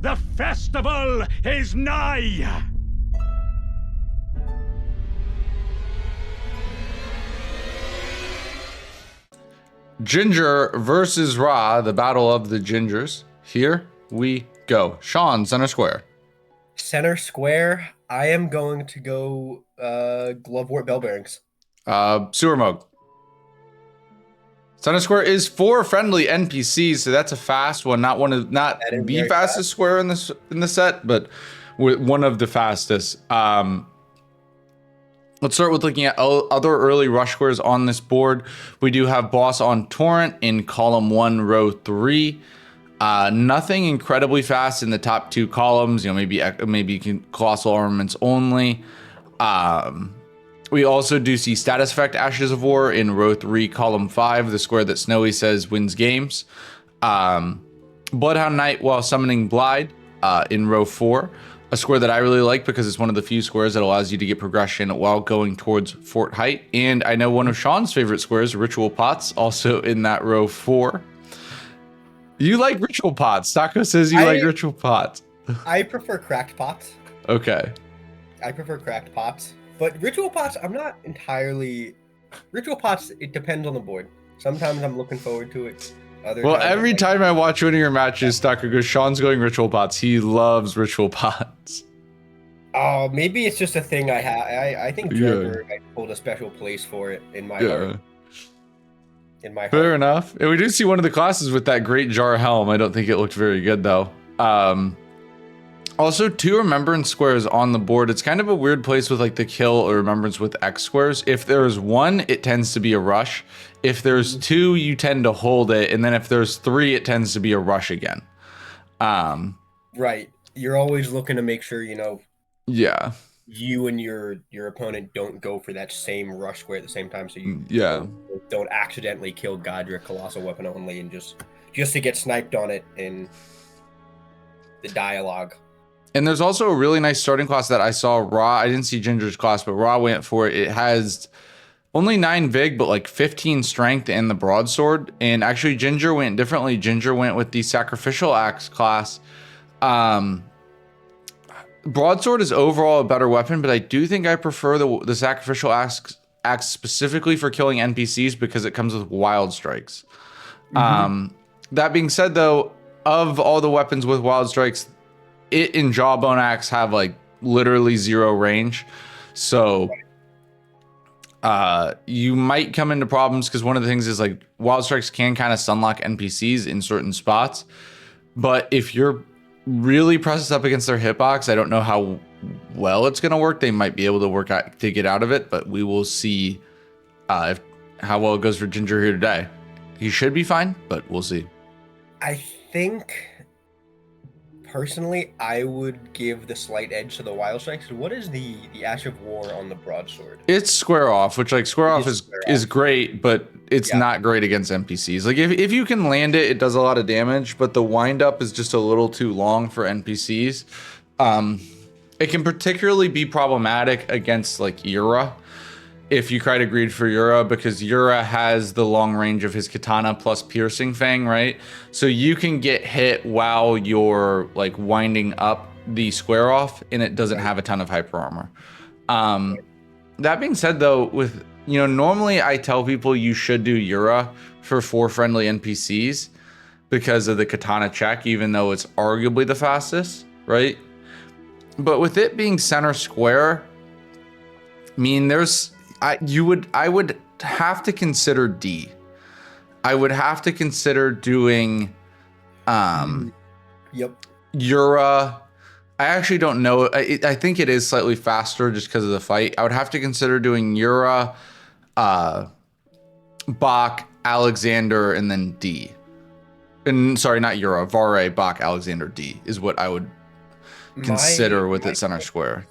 The festival is nigh! Ginger versus Ra, the battle of the Gingers. Here we go. Sean, center square. Center square, I am going to go Glovewort Bell Bearings. Sewer Mug. Center square is 4 friendly NPCs, so that's a fast one. Not the fastest square in the set, but one of the fastest. Let's start with looking at other early rush squares on this board. We do have Boss on Torrent in column 1, row 3. Nothing incredibly fast in the top 2 columns. Maybe colossal armaments only. We also do see status effect Ashes of War in row 3, column 5, the square that Snowy says wins games. Bloodhound Knight while summoning Blide in row 4. A square that I really like because it's one of the few squares that allows you to get progression while going towards Fort Height. And I know one of Sean's favorite squares, Ritual Pots, also in that row 4. You like Ritual Pots. Taco says you like Ritual Pots. I prefer Cracked Pots. Okay. I prefer Cracked Pots. But Ritual Pots, I'm not entirely... Ritual Pots, it depends on the board. Sometimes I'm looking forward to it. Every time I watch one of your matches, Taco goes, Sean's going Ritual Pots. He loves Ritual Pots. Oh, maybe it's just a thing I have. I think Joker hold a special place for it in my heart. In my heart. Fair enough. And we do see one of the classes with that great jar helm. I don't think it looked very good though. Also, 2 remembrance squares on the board. It's kind of a weird place with like the kill or remembrance with X squares. If there's 1, it tends to be a rush. If there's 2, you tend to hold it. And then if there's 3, it tends to be a rush again. Right. You're always looking to make sure, yeah, you and your opponent don't go for that same rush square at the same time. So you don't accidentally kill Godric Colossal Weapon only and just to get sniped on it in the dialogue. And there's also a really nice starting class that I saw Ra. I didn't see Ginger's class, but Ra went for it. It has only 9 Vig, but like 15 Strength and the Broadsword. And actually, Ginger went differently. Ginger went with the Sacrificial Axe class. Broadsword is overall a better weapon, but I do think I prefer the Sacrificial Axe specifically for killing NPCs because it comes with Wild Strikes. That being said, though, of all the weapons with Wild Strikes, it and Jawbone Axe have like literally 0 range. So you might come into problems because one of the things is like Wild Strikes can kind of sunlock NPCs in certain spots. But if you're really pressed up against their hitbox, I don't know how well it's going to work. They might be able to get out of it, but we will see how well it goes for Ginger here today. He should be fine, but we'll see. I think... Personally, I would give the slight edge to the Wild Strikes. What is the Ash of War on the Broadsword? It's Square Off, which like Square Off is great, but it's not great against NPCs. Like if you can land it, it does a lot of damage, but the wind up is just a little too long for NPCs. It can particularly be problematic against like Yura. If you try to greed for Yura, because Yura has the long range of his katana plus piercing fang, right? So you can get hit while you're like winding up the Square Off, and it doesn't have a ton of hyper armor. That being said, though, with normally I tell people you should do Yura for 4 friendly NPCs because of the katana check, even though it's arguably the fastest, right? But with it being center square, I mean, I would have to consider D. I would have to consider doing Yura. I actually don't know. I think it is slightly faster just because of the fight. I would have to consider doing Yura, Bach, Alexander, and then D. And sorry, not Yura. Vare, Bach, Alexander, D is what I would consider with it center square.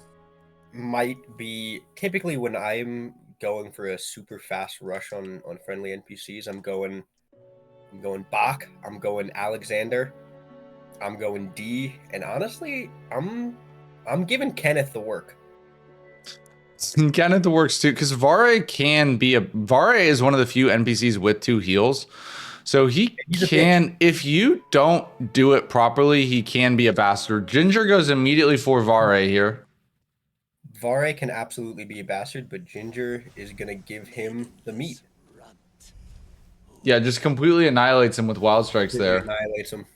Might be typically when I'm going for a super fast rush on friendly NPCs, I'm going Bach, I'm going Alexander, I'm going D, and honestly, I'm giving Kenneth the work. Kenneth the works too, because Vare is one of the few NPCs with 2 heals. So he can, if you don't do it properly, he can be a bastard. Ginger goes immediately for Vare here. Vare can absolutely be a bastard, but Ginger is going to give him the meat. Yeah, just completely annihilates him with wild strikes there. Annihilates him.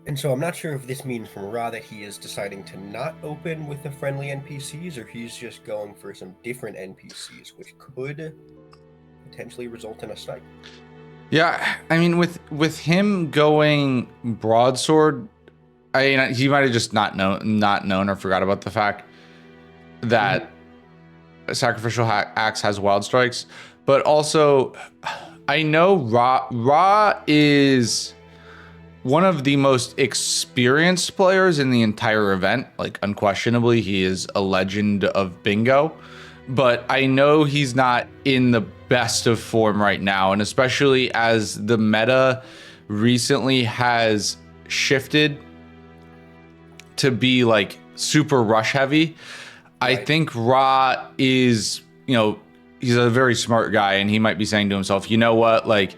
And so I'm not sure if this means from Ra that he is deciding to not open with the friendly NPCs, or he's just going for some different NPCs, which could potentially result in a strike. Yeah, I mean, with him going broadsword, he might have just not known or forgot about the fact that sacrificial axe has wild strikes. But also, I know Ra is one of the most experienced players in the entire event. Like, unquestionably, he is a legend of bingo. But I know he's not in the best of form right now. And especially as the meta recently has shifted to be like super rush heavy. Right. I think Ra is, he's a very smart guy, and he might be saying to himself, you know what, like,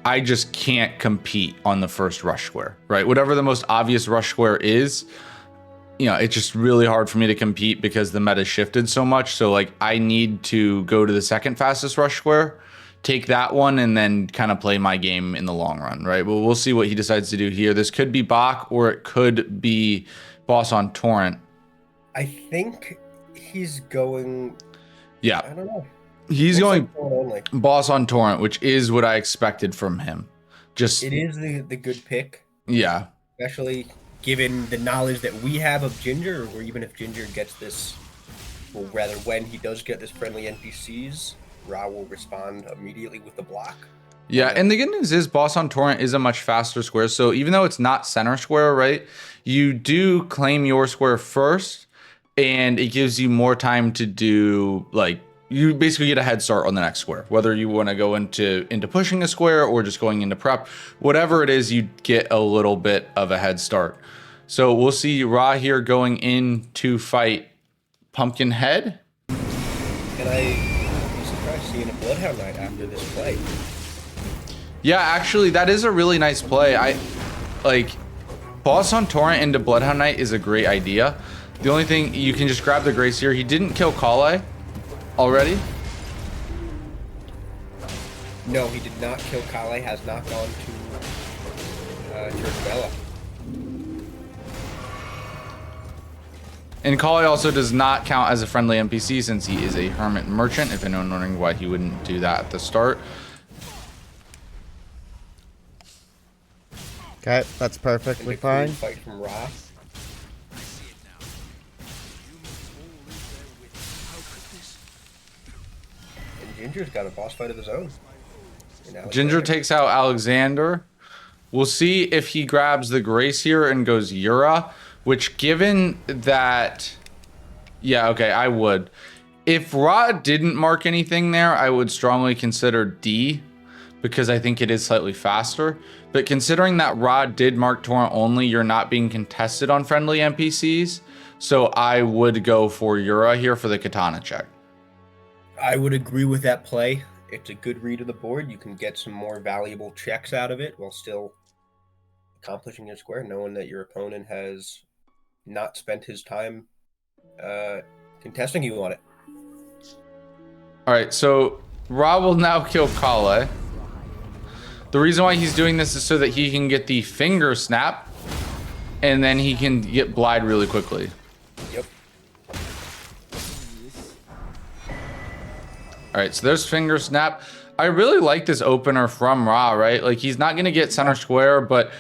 I just can't compete on the first rush square, right? Whatever the most obvious rush square is, it's just really hard for me to compete because the meta shifted so much. So like, I need to go to the second fastest rush square, take that one, and then kind of play my game in the long run, right? Well, we'll see what he decides to do here. This could be Bach, or it could be Boss on Torrent. I think he's going... Yeah. I don't know. He's going Boss on Torrent, which is what I expected from him. It is the good pick. Yeah. Especially given the knowledge that we have of Ginger, or even if Ginger gets this, or rather when he does get this friendly NPCs, Ra will respond immediately with the block. Yeah, and the good news is Boss on Torrent is a much faster square. So even though it's not center square, right, you do claim your square first, and it gives you more time to do, like, you basically get a head start on the next square, whether you want to go into pushing a square or just going into prep, whatever it is, you get a little bit of a head start. So we'll see Ra here going in to fight Pumpkinhead. And I'd be surprised seeing a Bloodhound Knight after this play. Yeah, actually, that is a really nice play. I like Boss on Torrent into Bloodhound Knight is a great idea. The only thing, you can just grab the Grace here. He didn't kill Kale already? No, he did not kill Kale, has not gone to Bella. And Kale also does not count as a friendly NPC since he is a hermit merchant, if anyone wondering why he wouldn't do that at the start. Okay, that's perfectly fine. Fight from Ra. And Ginger's got a boss fight of his own. Ginger takes out Alexander. We'll see if he grabs the Grace here and goes Yura, which, given that... Yeah, okay, I would. If Ra didn't mark anything there, I would strongly consider D, because I think it is slightly faster. But considering that Ra did mark Torrent only, you're not being contested on friendly NPCs. So I would go for Yura here for the Katana check. I would agree with that play. It's a good read of the board. You can get some more valuable checks out of it while still accomplishing your square, knowing that your opponent has not spent his time contesting you on it. All right, so Ra will now kill Kale. The reason why he's doing this is so that he can get the finger snap, and then he can get Blide really quickly. Yep. All right, so there's finger snap. I really like this opener from Ra, right? Like, he's not going to get center square, but,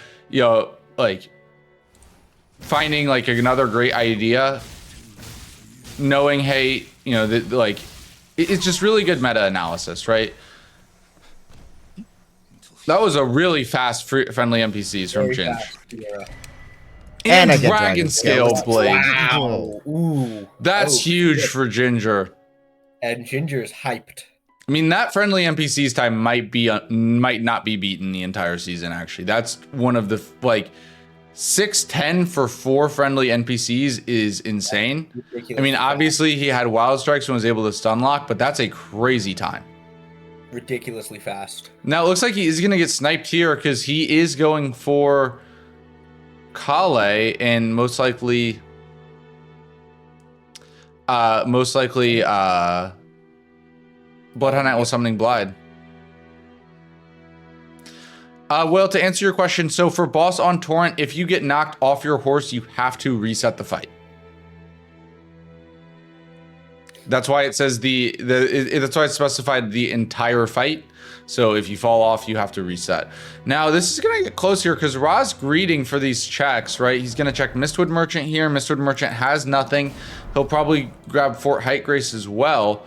like, finding, like, another great idea, knowing, hey, that, like, it's just really good meta analysis, right? That was a really fast friendly NPCs from Ginge. And I get Dragon Scale Blade. Wow. Ooh. That's huge for Ginger. And Ginger's hyped. I mean, that friendly NPCs time might not be beaten the entire season, actually. That's one of the, like, 610 for 4 friendly NPCs is insane. I mean, obviously he had wild strikes and was able to stun lock, but that's a crazy time. Ridiculously fast. Now it looks like he is going to get sniped here because he is going for Kale and most likely Bloodhound Knight will summoning Blide. Well, to answer your question, so for boss on Torrent, if you get knocked off your horse, you have to reset the fight. That's why it says that's why it's specified the entire fight. So if you fall off, you have to reset. Now this is gonna get close here because Ra's greeting for these checks, right? He's gonna check Mistwood Merchant here. Mistwood Merchant has nothing. He'll probably grab Fort Heightgrace as well.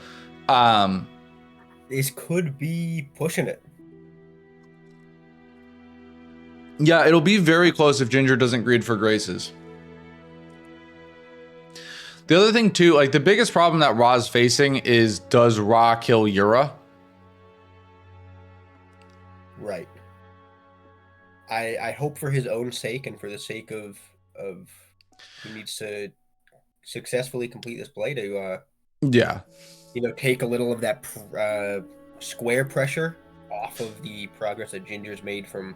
This could be pushing it. Yeah, it'll be very close if Ginger doesn't greed for Graces. The other thing too, like the biggest problem that Ra's facing is, does Ra kill Yura? Right. I hope for his own sake and for the sake of he needs to successfully complete this play to yeah, you know, take a little of that square pressure off of the progress that Ginger's made from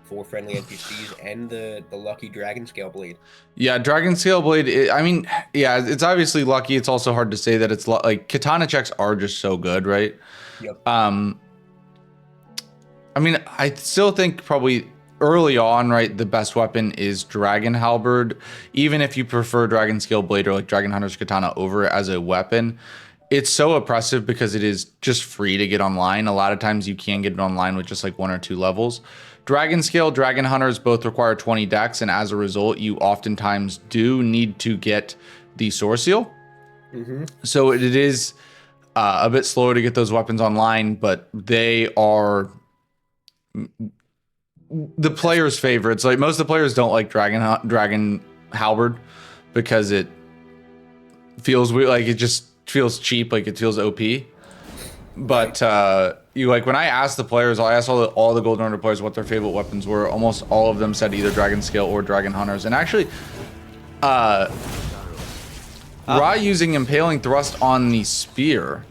4 friendly NPCs and the lucky Dragon Scale Blade. Yeah, Dragon Scale Blade, I mean, yeah, it's obviously lucky. It's also hard to say that it's like Katana checks are just so good, right? Yep. I mean, I still think probably early on, right, the best weapon is Dragon Halberd. Even if you prefer Dragon Scale Blade or like Dragon Hunter's Katana over it as a weapon, it's so oppressive because it is just free to get online. A lot of times you can get it online with just like 1 or 2 levels. Dragon Scale, Dragon Hunters both require 20 dex, and as a result, you oftentimes do need to get the Source Seal. Mm-hmm. So it is a bit slower to get those weapons online, but they are the players' favorites. Like most of the players don't like Dragon Halberd because it feels weird, like it just feels cheap, like it feels OP. But you like when I asked the players, I asked all the Golden Order players what their favorite weapons were. Almost all of them said either Dragon Scale or Dragon Hunters. And actually, Ra using Impaling Thrust on the spear.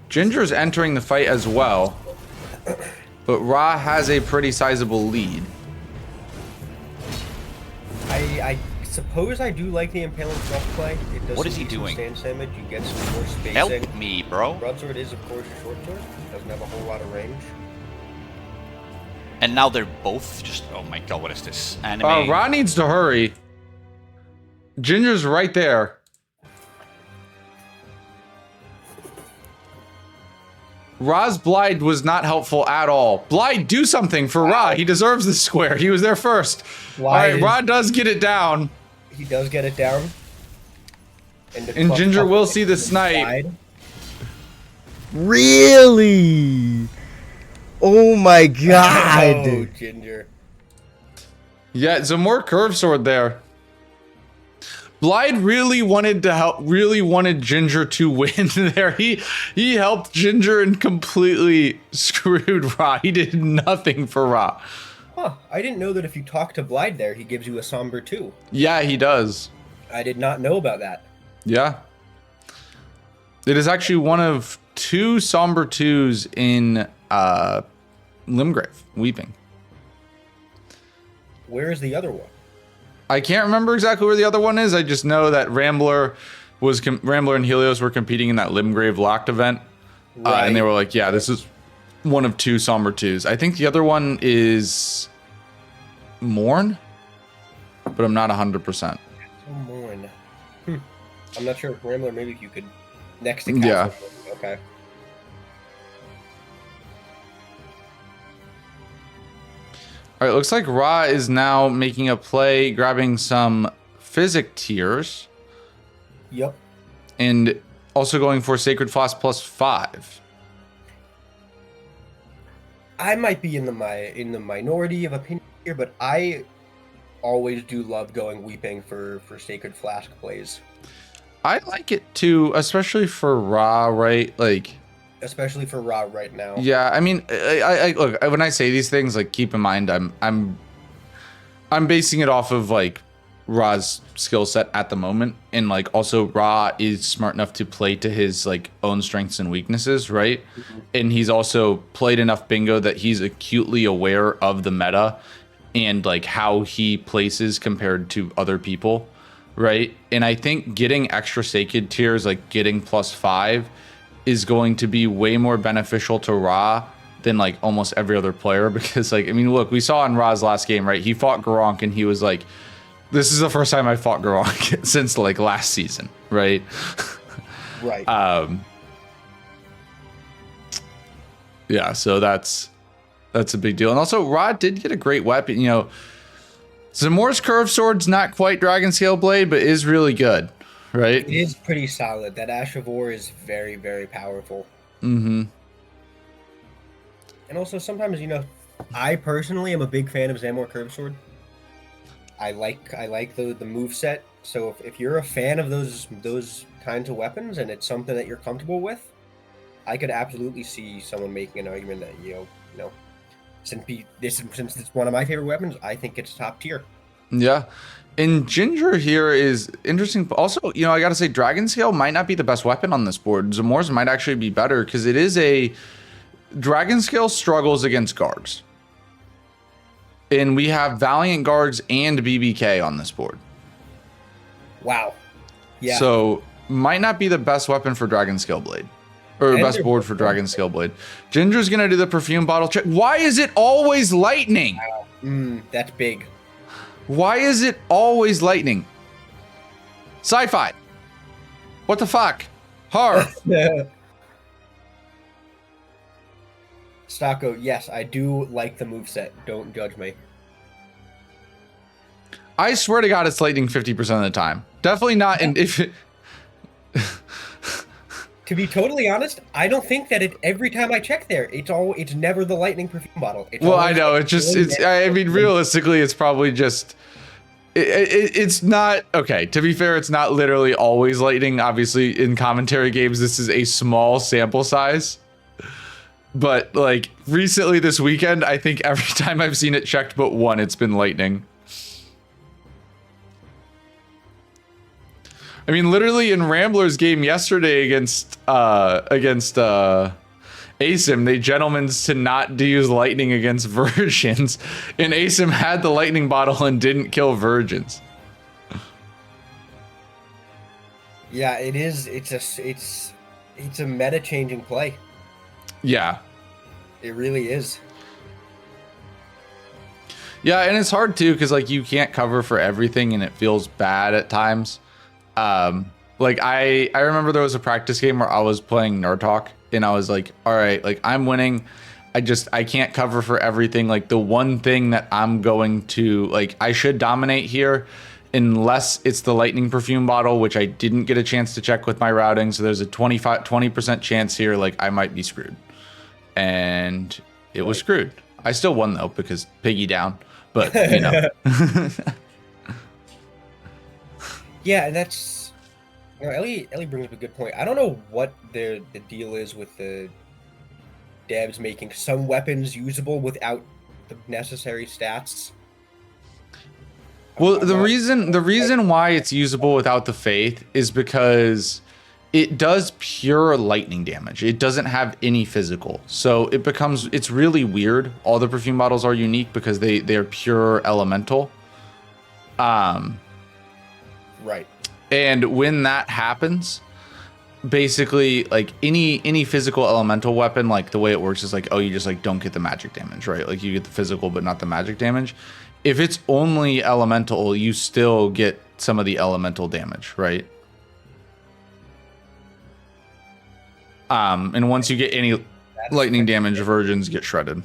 Ginger's entering the fight as well, but Ra has a pretty sizable lead. I suppose I do like the Impaling Thrust play. It does What is he doing? Stance damage. You get some more spacing. Help me, bro. Broadsword is, of course, a short sword. Doesn't have a whole lot of range. And now they're both just, oh my god, what is this? Anime. Ra needs to hurry. Ginger's right there. Ra's Blide was not helpful at all. Blide, do something for Ra. He deserves this square. He was there first. All right, Ra does get it down. He does get it down. And Ginger will see the snipe. Really? Oh my god. Oh, Ginger. Yeah, some more curve sword there. Blide really wanted to help, really wanted Ginger to win there. He helped Ginger and completely screwed Ra. He did nothing for Ra. Huh, I didn't know that if you talk to Blide there, he gives you a Somber 2. Yeah, he does. I did not know about that. Yeah. It is actually one of 2 Somber 2s in Limgrave, Weeping. Where is the other one? I can't remember exactly where the other one is. I just know that Rambler and Helios were competing in that Limgrave locked event. Right. And they were like, yeah, this is one of 2 Somber 2s. I think the other one is Morn, but I'm not 100%. Oh, Morn. I'm not sure if Rambler, maybe if you could next to Castle. Yeah. Okay. All right, looks like Ra is now making a play, grabbing some Physic Tears. Yep. And also going for Sacred Flask +5. I might be in the minority of opinion here, but I always do love going Weeping for Sacred Flask plays. I like it too, especially for Ra, right? Like, especially for Ra right now. yeah, I mean, I look, when I say these things, like, keep in mind, I'm I'm basing it off of like Ra's skill set at the moment, and like also Ra is smart enough to play to his like own strengths and weaknesses, right? And he's also played enough bingo that he's acutely aware of the meta and like how he places compared to other people, right? And I think getting extra sacred tiers, like getting +5, is going to be way more beneficial to Ra than like almost every other player, because like, I mean, look, we saw in Ra's last game, right? He fought Garunk and he was like, this is the first time I fought Garunk since like last season, right? Right. Yeah, so that's a big deal. And also Ra did get a great weapon, you know. Zamor's curved sword's not quite Dragon Scale Blade, but is really good, right? It is pretty solid. That Ash of War is very, very powerful. Mm-hmm. And also sometimes, you know, I personally am a big fan of Zamor curved sword. I like the move set. So if you're a fan of those kinds of weapons and it's something that you're comfortable with, I could absolutely see someone making an argument that you know since it's one of my favorite weapons, I think it's top tier. Yeah. And Ginger here is interesting. Also, you know, I gotta say Dragon Scale might not be the best weapon on this board. Zamor's might actually be better because it is a Dragon Scale struggles against guards. And we have Valiant Guards and BBK on this board. Wow. Yeah. So might not be the best weapon for Dragon Scale Blade. Or And best board for Dragon Scale Blade. Ginger's gonna do the perfume bottle check. Why is it always lightning? Wow. That's big. Why is it always lightning? Sci-fi. What the fuck? Hard. Stocko, yes, I do like the moveset. Don't judge me. I swear to God, it's lightning 50% of the time. Definitely not. And if it, to be totally honest, I don't think that every time I check there, it's never the lightning perfume bottle. It's well, I know I mean, realistically, it's probably just. It's not okay. To be fair, it's not literally always lightning. Obviously, in commentary games, this is a small sample size. But like recently this weekend, I think every time I've seen it checked but one, it's been lightning. I mean, literally in Rambler's game yesterday against ASIM, they gentlemen's to not use lightning against virgins, and ASIM had the lightning bottle and didn't kill virgins. Yeah, it is. It's a meta changing play. Yeah. It really is. Yeah, and it's hard too because like you can't cover for everything and it feels bad at times. Like I remember there was a practice game where I was playing Nerdtalk and I was like, all right, like I'm winning. I can't cover for everything. Like the one thing that I'm going to like, I should dominate here unless it's the lightning perfume bottle, which I didn't get a chance to check with my routing. So there's a 20% chance here. Like I might be screwed. And it was screwed. I still won though, because piggy down, but you know. Yeah, that's, you know, Ellie brings up a good point. I don't know what the deal is with the devs making some weapons usable without the necessary stats. Well, the reason why it's usable without the faith is because it does pure lightning damage. It doesn't have any physical. So it's really weird. All the perfume bottles are unique because they're pure elemental. Right. And when that happens, basically like any physical elemental weapon, like the way it works is like, oh, you just like don't get the magic damage, right? Like you get the physical but not the magic damage. If it's only elemental, you still get some of the elemental damage, right? And once you get any lightning damage, virgins get shredded.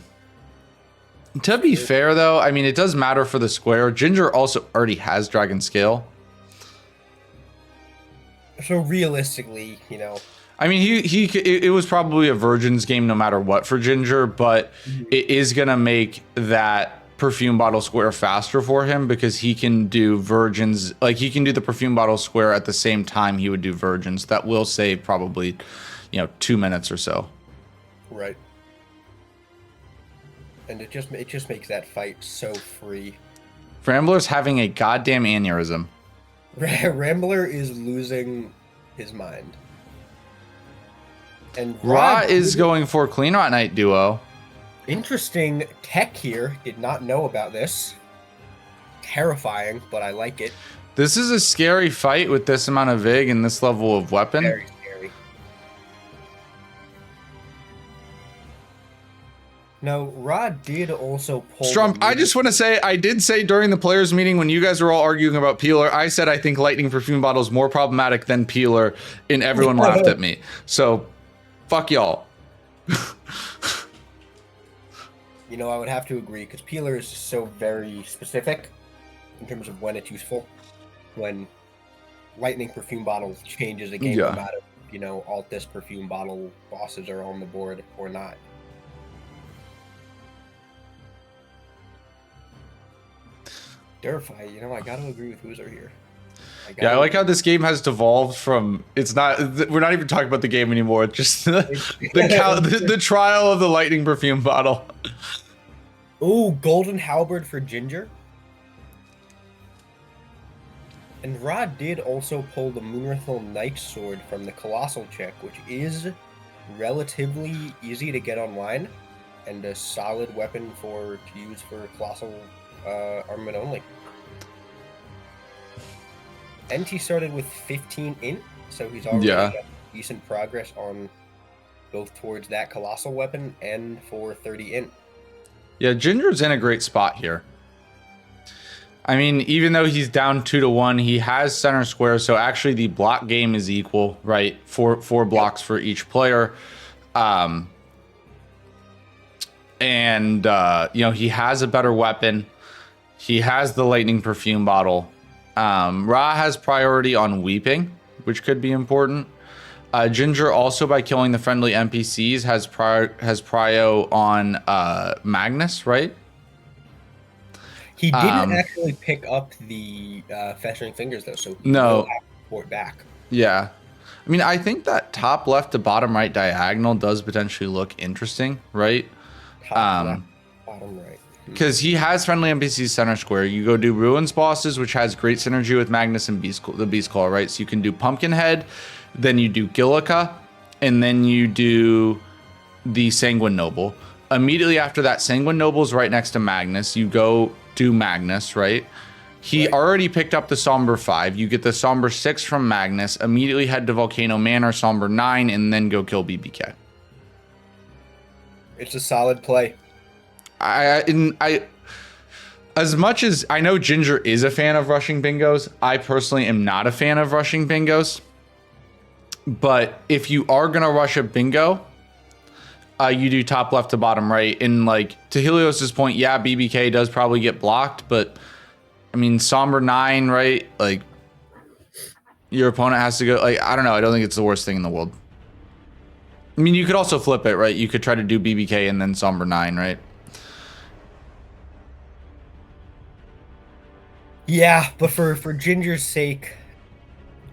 To be fair, though, I mean, it does matter for the square. Ginger also already has Dragon Scale. So realistically, you know. I mean, it was probably a virgin's game no matter what for Ginger, but it is going to make that perfume bottle square faster for him because he can do virgins. Like, he can do the perfume bottle square at the same time he would do virgins. That will save probably, 2 minutes or so. Right. And it just makes that fight so free. Rambler's having a goddamn aneurysm. Rambler is losing his mind. And Ra is going for Clean Rot Knight duo. Interesting tech here. Did not know about this. Terrifying, but I like it. This is a scary fight with this amount of VIG and this level of weapon. Very scary. Now, Ra did also pull... Strump, I just want to say, I did say during the players' meeting when you guys were all arguing about Peeler, I said I think Lightning Perfume Bottle is more problematic than Peeler, and everyone laughed at me. So, fuck y'all. You know, I would have to agree, because Peeler is so very specific in terms of when it's useful. When Lightning Perfume Bottle changes a game, no matter, you know, Altus Perfume Bottle bosses are on the board or not. Durify, you know, I gotta agree with Hooser here. I like how this game has devolved from, it's not, we're not even talking about the game anymore, it's just the trial of the Lightning Perfume Bottle. Ooh, Golden Halberd for Ginger. And Rod did also pull the Moonrathal Knight Sword from the Colossal check, which is relatively easy to get online and a solid weapon to use for Colossal armament only. And he started with 15 int, so he's already got decent progress on both towards that Colossal weapon and for 30 int. Yeah, Ginger's in a great spot here. I mean, even though he's down 2-1, he has center square, so actually the block game is equal, right? Four blocks for each player. You know, he has a better weapon. He has the Lightning Perfume Bottle. Ra has priority on Weeping, which could be important. Ginger also, by killing the friendly NPCs, has prio on Magnus, right? He didn't actually pick up the Festering Fingers, though, so he will have to report back. Yeah. I mean, I think that top left to bottom right diagonal does potentially look interesting, right? Top left, bottom right. Because he has friendly NPCs center square. You go do Ruins bosses, which has great synergy with Magnus and the Beast Claw, right? So you can do Pumpkinhead, then you do Gillica, and then you do the Sanguine Noble. Immediately after that, Sanguine Noble's right next to Magnus. You go do Magnus, right? He already picked up the Somber 5. You get the Somber 6 from Magnus. Immediately head to Volcano Manor, Somber 9, and then go kill BBK. It's a solid play. As much as I know Ginger is a fan of rushing bingos, I personally am not a fan of rushing bingos. But if you are gonna rush a bingo, you do top left to bottom right. And like to Helios's point, yeah, BBK does probably get blocked, but I mean Somber 9, right? Like your opponent has to go. Like I don't know. I don't think it's the worst thing in the world. I mean, you could also flip it, right? You could try to do BBK and then Somber 9, right? Yeah, but for Ginger's sake,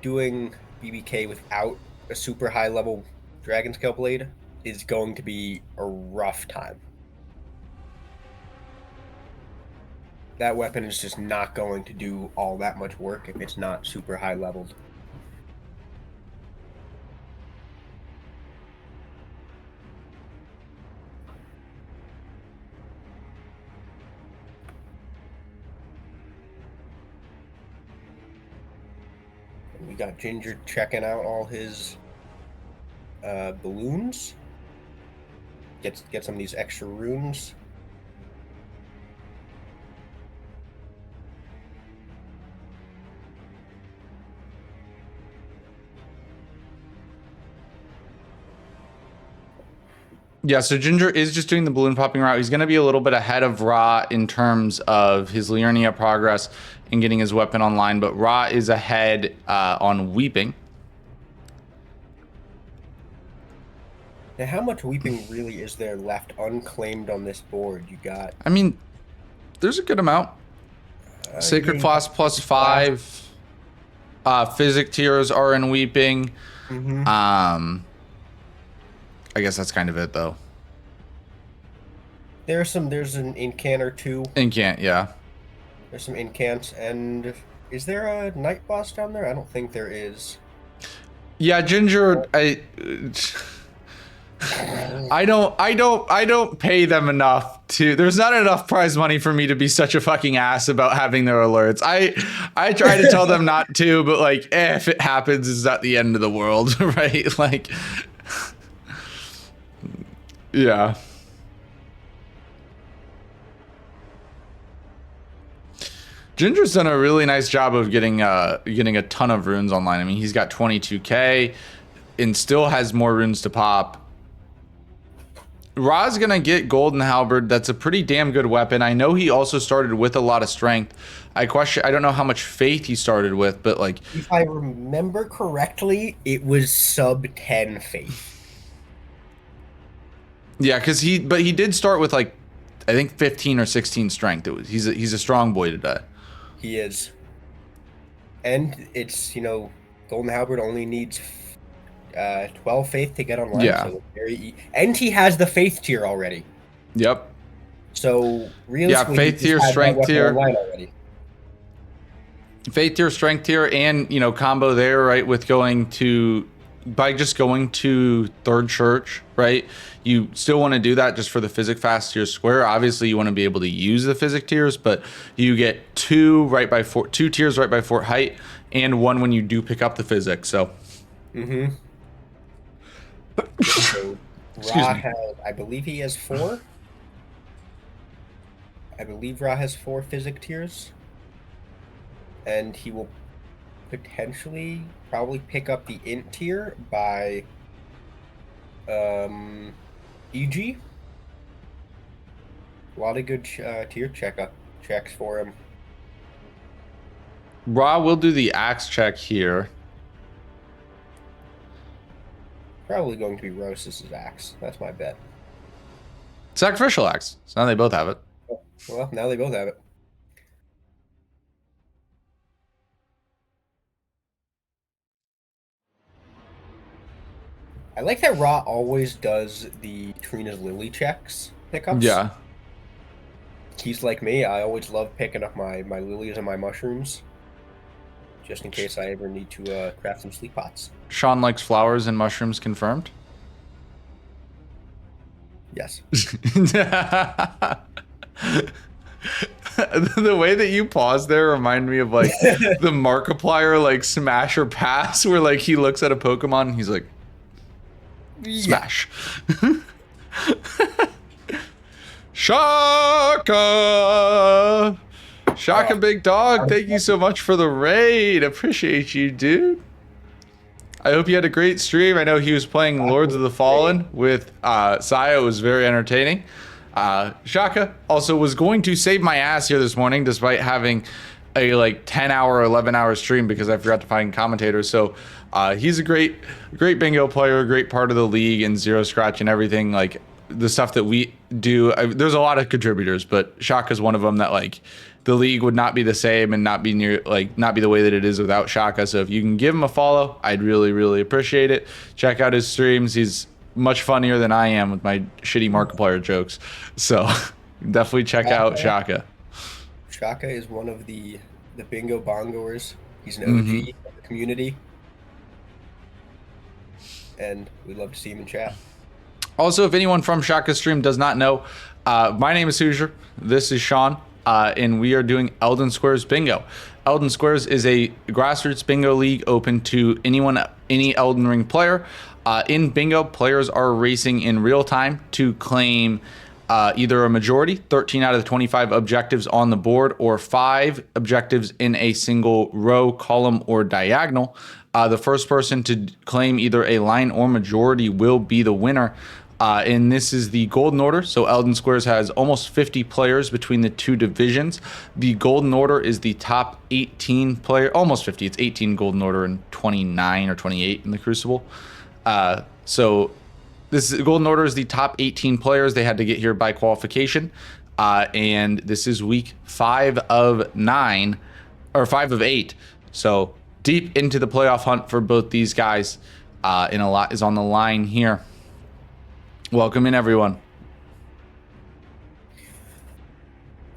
doing BBK without a super high level Dragon Scale Blade is going to be a rough time. That weapon is just not going to do all that much work if it's not super high leveled. We got Ginger checking out all his balloons. Get some of these extra runes. Yeah, so Ginger is just doing the balloon popping route. He's going to be a little bit ahead of Ra in terms of his Liurnia progress and getting his weapon online, but Ra is ahead on Weeping. Now, how much Weeping really is there left unclaimed on this board? You got... I mean, there's a good amount. Sacred Flask +5. Physic tiers are in Weeping. Mm-hmm. I guess that's kind of it, though. There's an Incant or two. Incant, yeah. There's some incants, and is there a night boss down there? I don't think there is. Yeah, Ginger, I don't pay them enough to. There's not enough prize money for me to be such a fucking ass about having their alerts. I try to tell them not to, but like, if it happens, it's not the end of the world, right? Like, yeah. Ginger's done a really nice job of getting a ton of runes online. I mean, he's got 22k and still has more runes to pop. Ra's gonna get Golden Halberd. That's a pretty damn good weapon. I know he also started with a lot of strength. I don't know how much faith he started with, but like, if I remember correctly, it was sub 10 faith. Yeah, because he did start with like, I think 15 or 16 strength. He's a strong boy today. He is. And it's, Golden Halberd only needs 12 faith to get online. Yeah. So and he has the faith tier already. Yep. So realistically, faith tier, strength tier. Faith tier, strength tier, and combo there, right? With by just going to Third Church, right? You still want to do that just for the physic fast tier square. Obviously, you want to be able to use the physic tiers, but you get two tiers right by Fort Height, and one when you do pick up the physic. So. Mm-hmm. So Ra has, I believe he has 4. I believe Ra has 4 physic tiers, and he will potentially probably pick up the int tier by EG. A lot of good tier checks for him. Ra will do the axe check here. Probably going to be Rose's axe. That's my bet. Sacrificial axe. So now they both have it. Well, now they both have it. I like that Ra always does the Trina's Lily checks pickups. Yeah. He's like me. I always love picking up my lilies and my mushrooms, just in case I ever need to craft some sleep pots. Sean likes flowers and mushrooms, confirmed? Yes. The way that you pause there remind me of like the Markiplier like smash or pass, where like he looks at a Pokemon and he's like, smash. Shaka! Shaka, big dog, thank you so much for the raid. Appreciate you, dude. I hope you had a great stream. I know he was playing Lords of the Fallen with Saya. It was very entertaining. Shaka also was going to save my ass here this morning, despite having a like 10-hour, 11-hour stream because I forgot to find commentators. So he's a great bingo player, a great part of the league and Zero Scratch and everything. Like the stuff that we do, there's a lot of contributors, but Shaka's one of them that like the league would not be the same and not be the way that it is without Shaka. So if you can give him a follow, I'd really, really appreciate it. Check out his streams. He's much funnier than I am with my shitty Markiplier jokes. So definitely check out Shaka. Shaka is one of the bingo bongoers. He's an OG of the community. And we'd love to see him in chat. Also, if anyone from Shaka's stream does not know, my name is Hoosier. This is Sean. And we are doing Elden Squares Bingo. Elden Squares is a grassroots bingo league open to any Elden Ring player. In bingo, players are racing in real time to claim either a majority, 13 out of the 25 objectives on the board, or 5 objectives in a single row, column, or diagonal. The first person to claim either a line or majority will be the winner. And this is the Golden Order. So Elden Squares has almost 50 players between the two divisions. The Golden Order is the top 18 player, almost 50. It's 18 Golden Order and 29 or 28 in the Crucible. So this Golden Order is the top 18 players. They had to get here by qualification. And this is week 5 of 9 or 5 of 8. So deep into the playoff hunt for both these guys. And a lot is on the line here. Welcome in, everyone.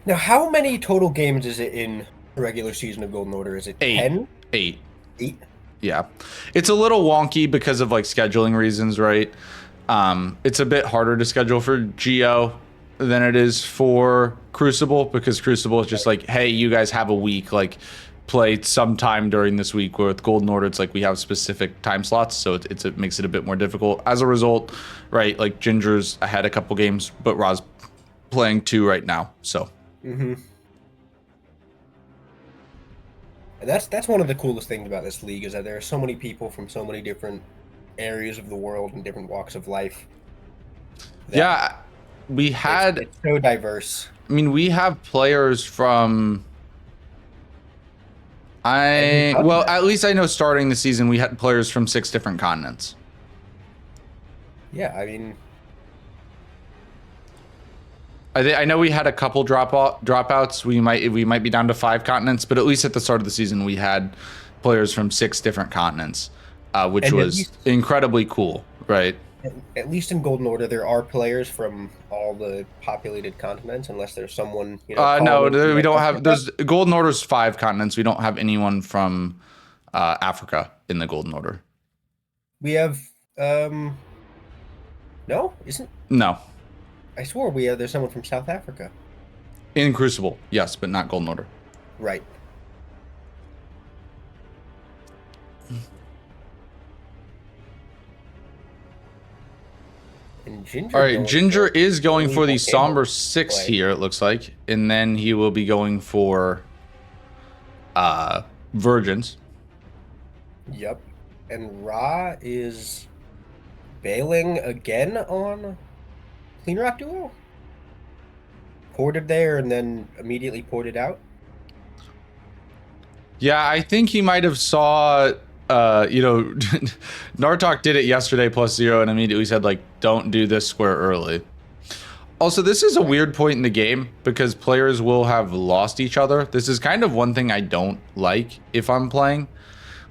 Now, how many total games is it in the regular season of Golden Order? Is it 10? 8. 8? Yeah. It's a little wonky because of like scheduling reasons, right? It's a bit harder to schedule for Geo than it is for Crucible, because Crucible is just like, hey, you guys have a week, like play sometime during this week. Where with Golden Order, it's like we have specific time slots, so it makes it a bit more difficult. As a result, right, like Ginger's ahead a couple games, but Ra's playing 2 right now, so. Mm-hmm. And that's one of the coolest things about this league, is that there are so many people from so many different areas of the world and different walks of life. Yeah, we had... It's so diverse. I mean, we have players from... Well, at least I know starting the season, we had players from 6 different continents. Yeah, I mean... I know we had a couple dropouts. We might be down to 5 continents, but at least at the start of the season, we had players from 6 different continents, which was incredibly cool, right? At least in Golden Order, there are players from all the populated continents, unless there's someone, you know. No, we don't have. There's Golden Order's 5 continents. We don't have anyone from Africa in the Golden Order. We have no, isn't no. I swore there's someone from South Africa. In Crucible, yes, but not Golden Order. Right. And Ginger. All right, Ginger is going for the Somber 6 play. here, it looks like, and then he will be going for Virgins. Yep. And Ra is bailing again on Clean Rock Duo? Ported there and then immediately ported out? Yeah, I think he might have saw, Nartok did it yesterday +0 and immediately said, like, don't do this square early. Also, this is a weird point in the game because players will have lost each other. This is kind of one thing I don't like if I'm playing.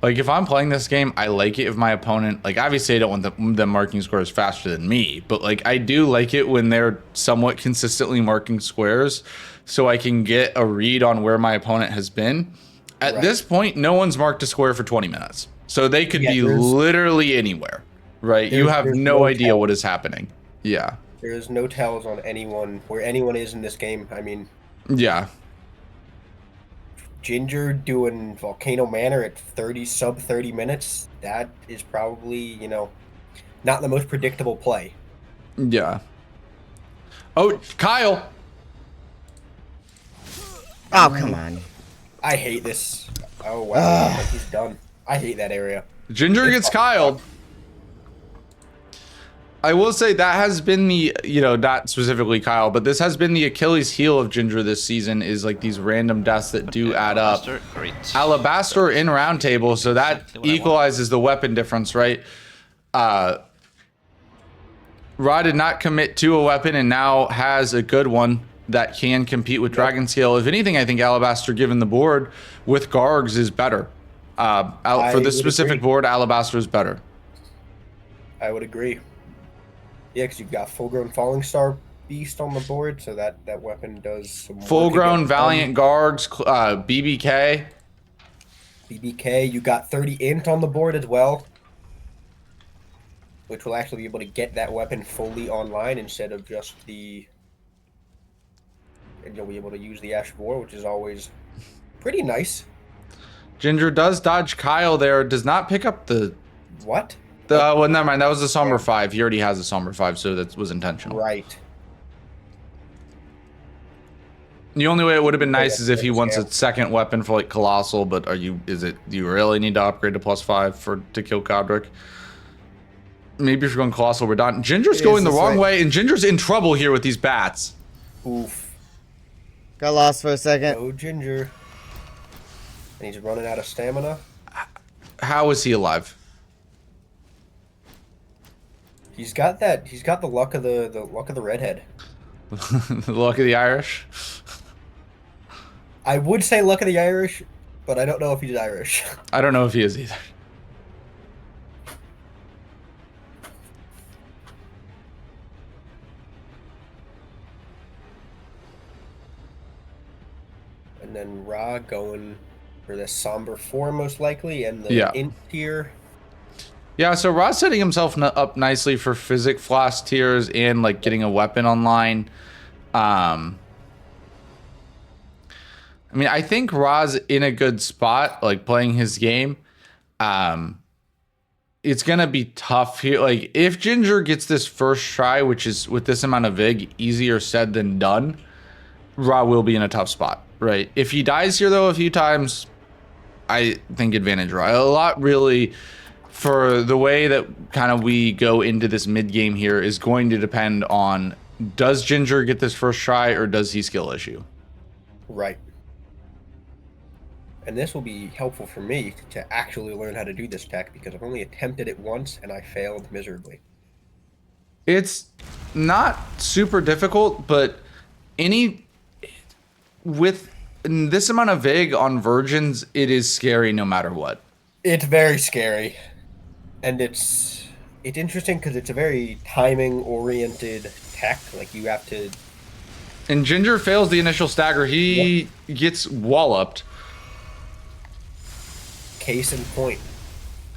Like, if I'm playing this game, I like it if my opponent, like, obviously I don't want them marking squares faster than me, but, like, I do like it when they're somewhat consistently marking squares so I can get a read on where my opponent has been. At this point, no one's marked a square for 20 minutes. So they could be literally anywhere, right? You have no idea what is happening. Yeah. There's no tells on anyone, where anyone is in this game. I mean... Yeah. Ginger doing Volcano Manor at sub 30 minutes, that is probably, you know, not the most predictable play. Yeah. Oh, Kyle! Oh, come on. I hate this. Oh, wow. I think he's done. I hate that area. Ginger gets Kyled. I will say that has been the, not specifically Kyle, but this has been the Achilles heel of Ginger this season, is like these random deaths that do add up. Great. Alabaster in round table, so that equalizes the weapon difference, right? Ra did not commit to a weapon and now has a good one that can compete with Dragon Scale. If anything, I think Alabaster, given the board with Gargs, is better. For this specific board, Alabaster is better. I would agree. Yeah, because you've got full-grown Falling Star Beast on the board, so that weapon does some full-grown Valiant Gargs, BBK. BBK, you got 30 Int on the board as well, which will actually be able to get that weapon fully online instead of just the... And you'll be able to use the Ash of War, which is always pretty nice. Ginger does dodge Kyle there, does not pick up the... What? Well, never mind. That was the Somber 5. He already has a Somber 5, so that was intentional. Right. The only way it would have been nice is if he wants a second weapon for like Colossal, but do you really need to upgrade to +5 to kill Kodrick? Maybe if you're going Colossal, we're done. Ginger's going the wrong way, and Ginger's in trouble here with these bats. Oof. Got lost for a second. Oh, Ginger. And he's running out of stamina. How is he alive? He's got that. He's got the luck of the luck of the redhead. The luck of the Irish. I would say luck of the Irish, but I don't know if he's Irish. I don't know if he is either. And then Ra going for the Somber 4 most likely, and the Int tier. Yeah, so Ra's setting himself up nicely for Physic Flask tiers and like getting a weapon online. I mean, I think Ra's in a good spot, like playing his game. It's gonna be tough here. Like if Ginger gets this first try, which is with this amount of Vig, easier said than done, Ra will be in a tough spot, right? If he dies here though a few times, I think advantage Ra. A lot really for the way that kind of we go into this mid game here is going to depend on, does Ginger get this first try or does he skill issue? Right. And this will be helpful for me to actually learn how to do this tech because I've only attempted it once and I failed miserably. It's not super difficult, but with this amount of Vig on Virgins, it is scary no matter what. It's very scary. And it's interesting because it's a very timing-oriented tech. Like, you have to... And Ginger fails the initial stagger. He gets walloped. Case in point.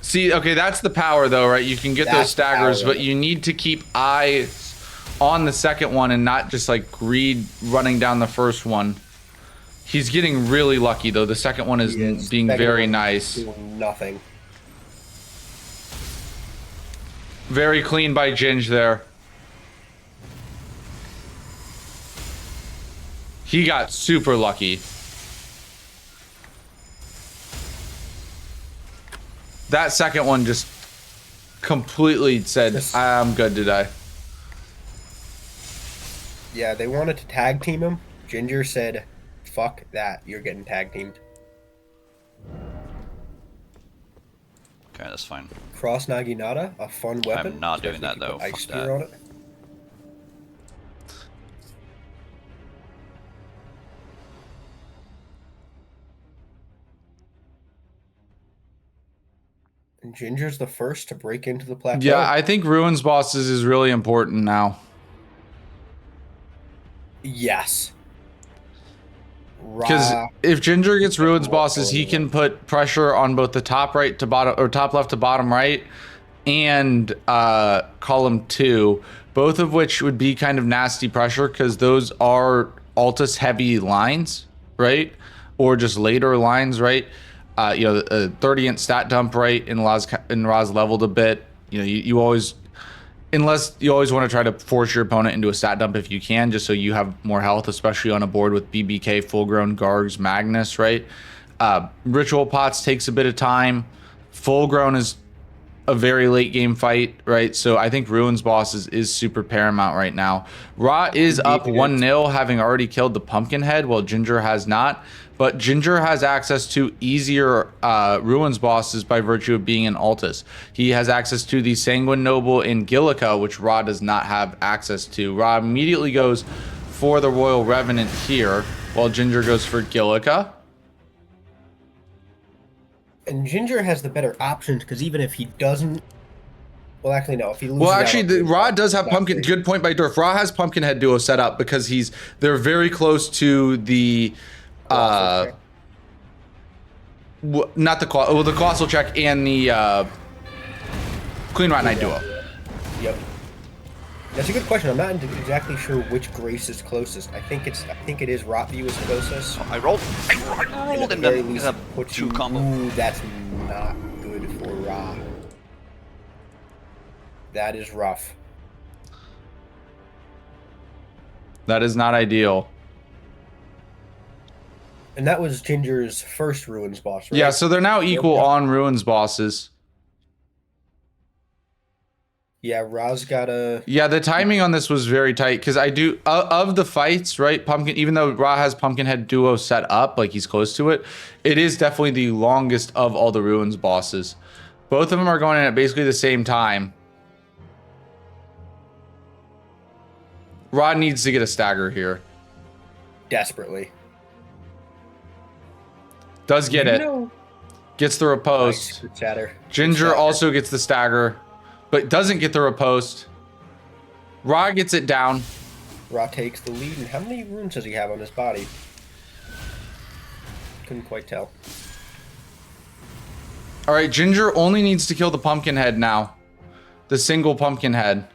See, okay, that's the power, though, right? You can get those staggers, but you need to keep eyes on the second one and not just, like, greed running down the first one. He's getting really lucky, though. The second one is being very nice. Doing nothing. Very clean by Ginge there. He got super lucky. That second one just completely said, I'm good today. Yeah, they wanted to tag team him. Ginger said, fuck that, you're getting tag teamed. Okay, that's fine. Cross Naginata, a fun weapon. I'm not doing that though. Ice Fuck spear that. on it. And Ginger's the first to break into the plateau. Yeah, I think Ruins bosses is really important now. Yes. Because if Ginger gets Ruins bosses, he can put pressure on both the top right to bottom, or top left to bottom right, and column 2, both of which would be kind of nasty pressure because those are Altus heavy lines, right? Or just later lines, right? You know, a 30th stat dump, right? In Ra's leveled a bit. You know, you always, unless you always want to try to force your opponent into a stat dump if you can, just so you have more health, especially on a board with BBK, Full Grown, Gargs, Magnus, right? Ritual Pots takes a bit of time. Full Grown is a very late game fight, right? So I think Ruins bosses is super paramount right now. Ra is up 1-0, having already killed the Pumpkinhead, while Ginger has not. But Ginger has access to easier Ruins bosses by virtue of being an Altus. He has access to the Sanguine Noble and Gillica, which Ra does not have access to. Ra immediately goes for the Royal Revenant here, while Ginger goes for Gillica. And Ginger has the better options because even if he doesn't, well, actually no. If he loses, well, actually, Ra does have Pumpkin. Good point by Durf. Ra has Pumpkinhead duo set up because they're very close to the, not the Colossal Check and the Queen Rat Knight duo. Yep. That's a good question. I'm not exactly sure which Grace is closest. I think it is Rotview is closest. I rolled in the two combo. Ooh, that's not good for Ra. That is rough. That is not ideal. And that was Ginger's first Ruins boss, right? Yeah, so they're now equal on Ruins bosses. Yeah, Ra's got a... Yeah, the timing on this was very tight because I do of the fights, right? Pumpkin, even though Ra has Pumpkinhead duo set up, like he's close to it, it is definitely the longest of all the Ruins bosses. Both of them are going in at basically the same time. Ra needs to get a stagger here. Desperately. Does get it. Gets the riposte. Nice. Ginger also gets the stagger, but doesn't get the riposte. Ra gets it down. Ra takes the lead. And how many runes does he have on his body? Couldn't quite tell. All right, Ginger only needs to kill the pumpkin head now. The single pumpkin head.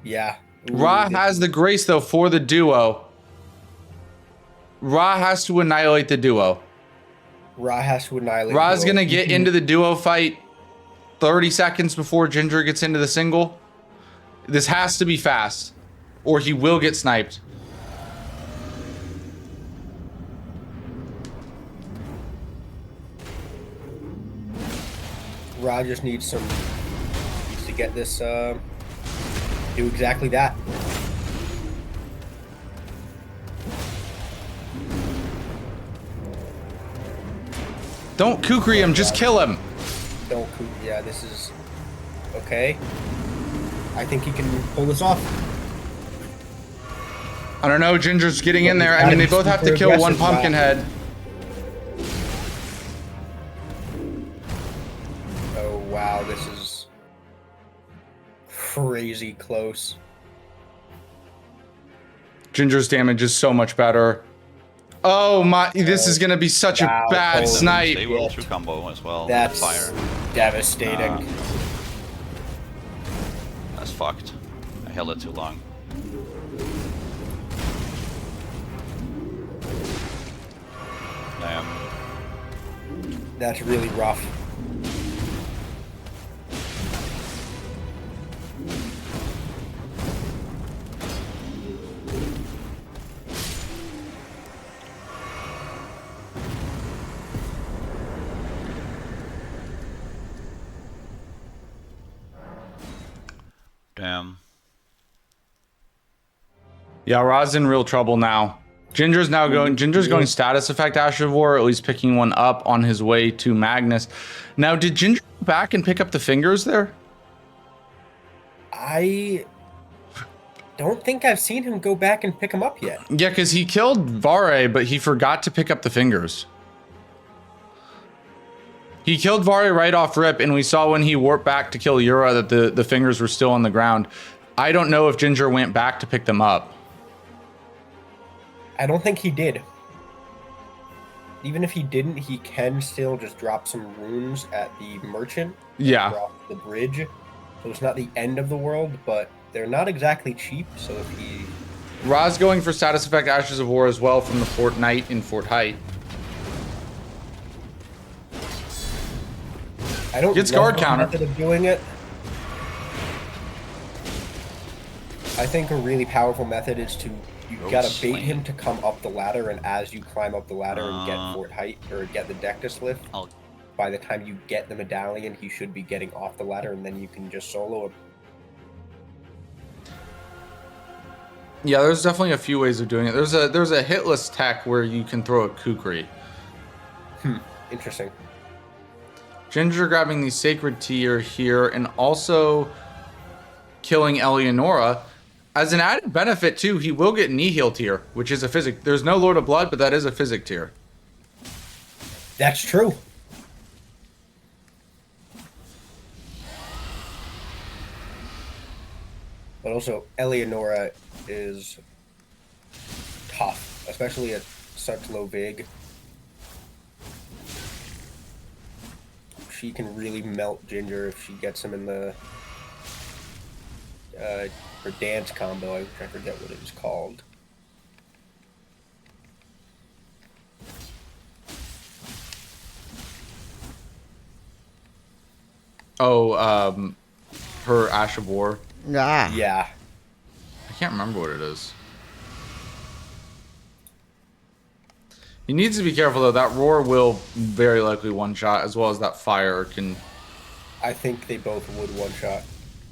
Yeah. Ooh, Ra has the grace, though, for the duo. Ra has to annihilate the duo. Ra has to annihilate. Ra's going to get into the duo fight 30 seconds before Ginger gets into the single. This has to be fast, or he will get sniped. Ra just needs to get this, do exactly that. Don't kukri him, just kill him. Don't, yeah, this is okay. I think he can pull this off. I don't know, Ginger's getting in there. I mean, they both have to kill one pumpkin head. Oh, wow, this is crazy close. Ginger's damage is so much better. Oh my, this is gonna be such a bad snipe. They will through combo as well. That's Fire. devastating. That's fucked. I held it too long. Damn. That's really rough. Damn. Yeah, Ra's in real trouble now. Ginger's going status effect Ash of War, at least picking one up on his way to Magnus. Now, did Ginger go back and pick up the fingers there? I don't think I've seen him go back and pick him up yet. Yeah, because he killed Vare, but he forgot to pick up the fingers. He killed Vare right off rip, and we saw when he warped back to kill Yura that the fingers were still on the ground. I don't know if Ginger went back to pick them up. I don't think he did. Even if he didn't, he can still just drop some runes at the merchant. Yeah. Drop the bridge. So it's not the end of the world, but they're not exactly cheap, so if he... Ra's going for status effect Ashes of War as well from the Fort Knight in Fort Height. I don't Gets love guard the counter. method of doing it. I think a really powerful method is to you gotta bait him to come up the ladder, and as you climb up the ladder and get Fort Height or get the Dectus lift, by the time you get the medallion, he should be getting off the ladder, and then you can just solo him. Yeah, there's definitely a few ways of doing it. There's a hitless tech where you can throw a kukri. Interesting. Ginger grabbing the sacred tier here and also killing Eleonora. As an added benefit too, he will get Nihil tier, which is a physic. There's no Lord of Blood, but that is a physic tier. That's true. But also, Eleonora is tough, especially at such low vig. She can really melt Ginger if she gets him in the her dance combo. I forget what it was called. Oh, her Ash of War. Ah. Yeah. I can't remember what it is. He needs to be careful though. That roar will very likely one shot, as well as that fire can. I think they both would one shot.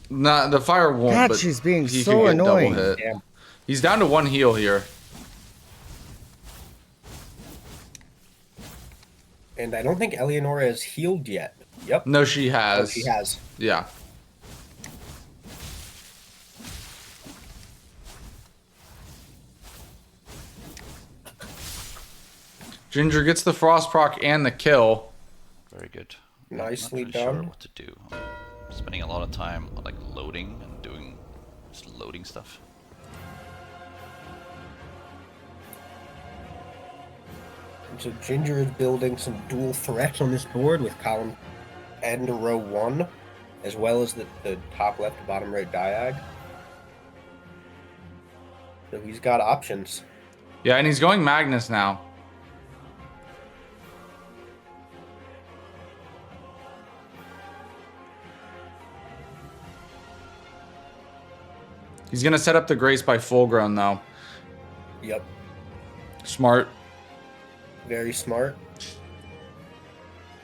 Nah, the fire won't. God, but she's being he so can get double annoying. hit. Damn. He's down to one heal here. And I don't think Eleonora is healed yet. Yep. No, she has. Oh, she has. Yeah. Ginger gets the frost proc and the kill. Very good. Nicely Not really done. Sure what to do. I'm spending a lot of time like loading and doing just loading stuff. So Ginger is building some dual threats on this board with column and row 1, as well as the top left to bottom right diag. So he's got options. Yeah, and he's going Magnus now. He's going to set up the Grace by full grown, though. Yep. Smart. Very smart.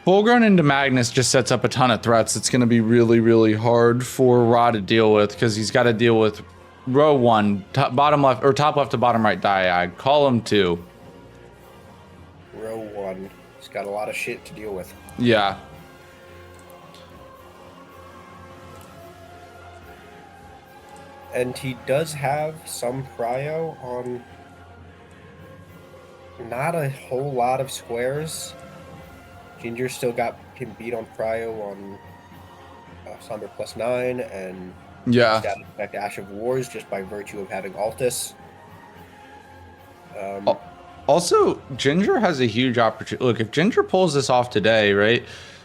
Full grown into Magnus just sets up a ton of threats. It's going to be really, really hard for Ra to deal with because he's got to deal with row 1, bottom left, or top left to bottom right diag, column 2. Row 1. He's got a lot of shit to deal with. Yeah. And he does have some prio on not a whole lot of squares. Ginger still got him beat on prio on Somber +9 and Yeah. Static Effect Ash of Wars just by virtue of having Altus. Also, Ginger has a huge opportunity. Look, if Ginger pulls this off today, right?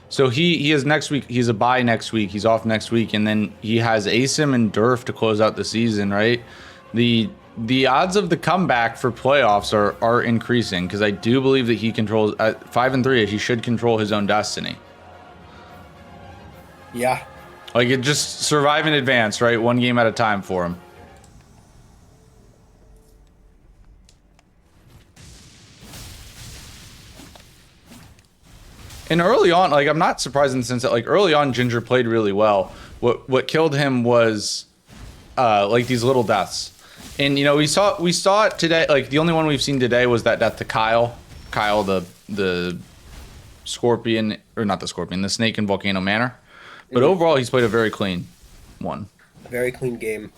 So he has next week. He's a bye next week. He's off next week, and then he has ASIM and Durf to close out the season, right? The odds of the comeback for playoffs are increasing because I do believe that he controls at 5-3. He should control his own destiny. Yeah. Like it just survive in advance, right? One game at a time for him. And early on, like I'm not surprised in the sense that like early on Ginger played really well. What killed him was like these little deaths. And you know, we saw it today, like the only one we've seen today was that death to Kyle. Kyle the Scorpion, or not the Scorpion, the Snake in Volcano Manor. But overall he's played a very clean one. Very clean game.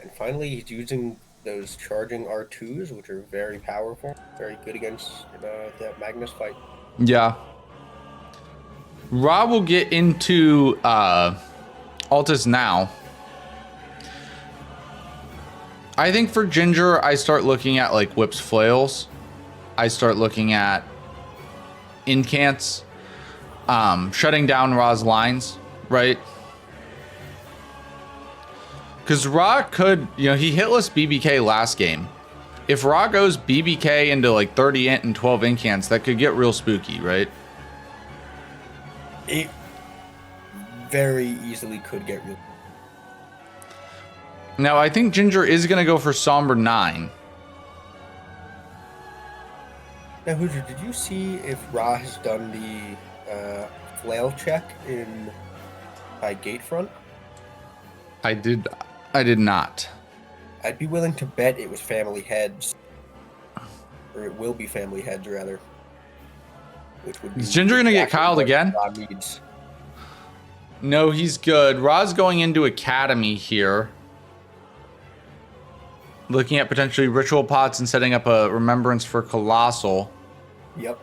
And finally he's using those charging R2s, which are very powerful, very good against that Magnus fight. Yeah. Rob will get into Altus now. I think for Ginger, I start looking at like Whip's Flails. I start looking at Incants, shutting down Ra's lines, right? Because Ra could, you know, he hitless BBK last game. If Ra goes BBK into like 30 int and 12 incants, that could get real spooky, right? It very easily could get real. Now, I think Ginger is going to go for Somber 9. Now, Hoosier, did you see if Ra has done the flail check by Gatefront? I did not. I'd be willing to bet it was family heads. Or it will be family heads, rather. Which would be Is Ginger going to get Kyled again? Ra needs. No, he's good. Ra's going into Academy here. Looking at potentially ritual pots and setting up a remembrance for Colossal. Yep.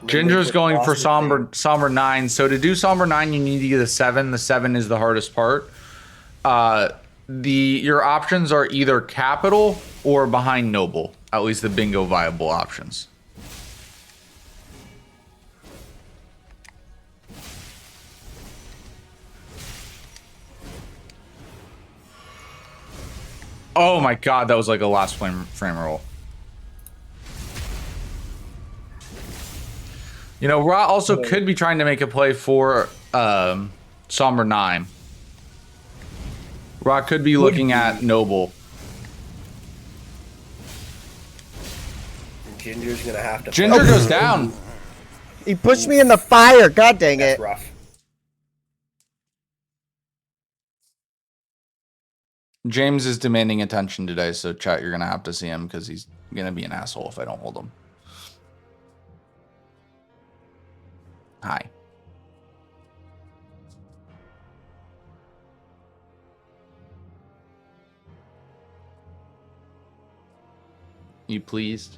Ginger's going for Somber 9. So to do Somber 9, you need to get a 7. The 7 is the hardest part. Your options are either Capital or behind Noble. At least the bingo viable options. Oh my god, that was like a last frame roll. You know, Ra also could be trying to make a play for Somber 9. Ra could be looking at Noble. Ginger's gonna have to. Ginger goes down. He pushed me in the fire. God dang That's it. rough. James is demanding attention today, so chat, you're gonna have to see him because he's gonna be an asshole if I don't hold him. Hi. You pleased?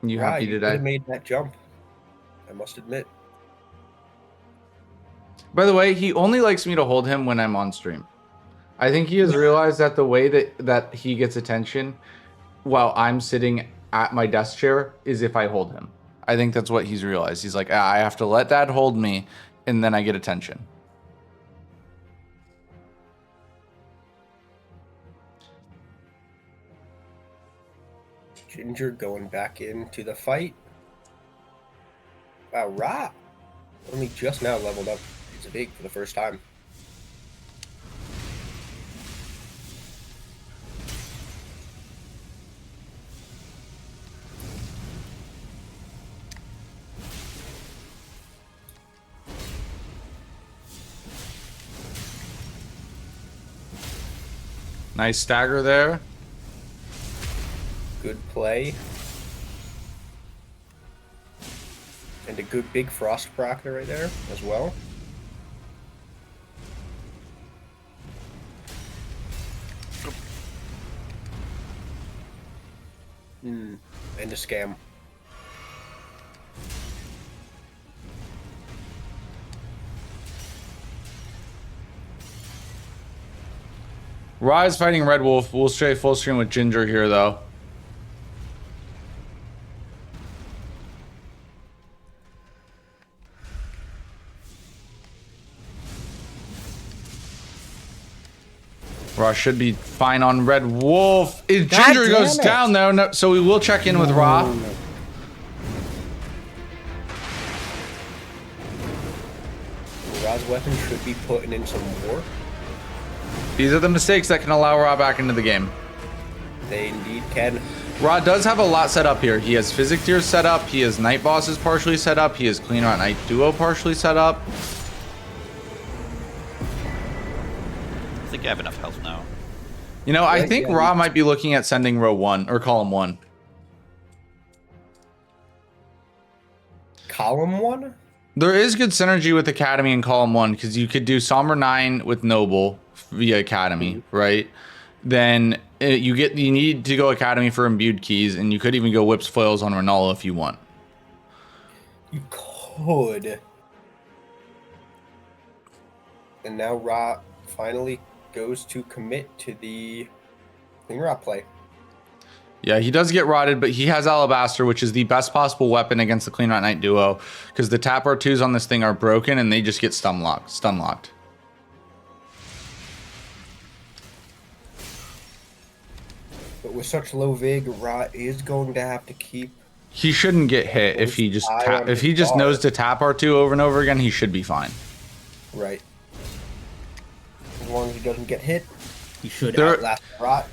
You happy You today? could have made that jump. I must admit. By the way, he only likes me to hold him when I'm on stream. I think he has realized that the way that he gets attention while I'm sitting at my desk chair is if I hold him. I think that's what he's realized. He's like, I have to let Dad hold me, and then I get attention. Ginger going back into the fight. Wow, Ra only just now leveled up his big for the first time. Nice stagger there. Good play. And a good big frost proctor right there as well. And a scam. Rise fighting Red Wolf. We'll stay full screen with Ginger here, though. Ra should be fine on Red Wolf. If Ginger goes down, though, no, so we will check in with Ra. Ra's weapon should be putting in some more. These are the mistakes that can allow Ra back into the game. They indeed can. Ra does have a lot set up here. He has Physic Tiers set up. He has Night Bosses partially set up. He has Clean Rot Night Duo partially set up. I think I have enough health now. You know, I think Ra might be looking at sending row 1 or column 1. Column 1? There is good synergy with Academy and column 1 because you could do Somber 9 with Noble via Academy, right? Then you need to go Academy for imbued keys, and you could even go Whips Foils on Renala if you want. You could. And now Ra finally goes to commit to the Clean Rot play. Yeah, he does get rotted, but he has Alabaster, which is the best possible weapon against the Clean Rot Night duo, because the tap R2s on this thing are broken and they just get stun locked. But with such low vig, Ra is going to have to keep. He shouldn't get hit if he just knows to tap R2 over and over again. He should be fine. Right. As long as he doesn't get hit, he should outlast Ra.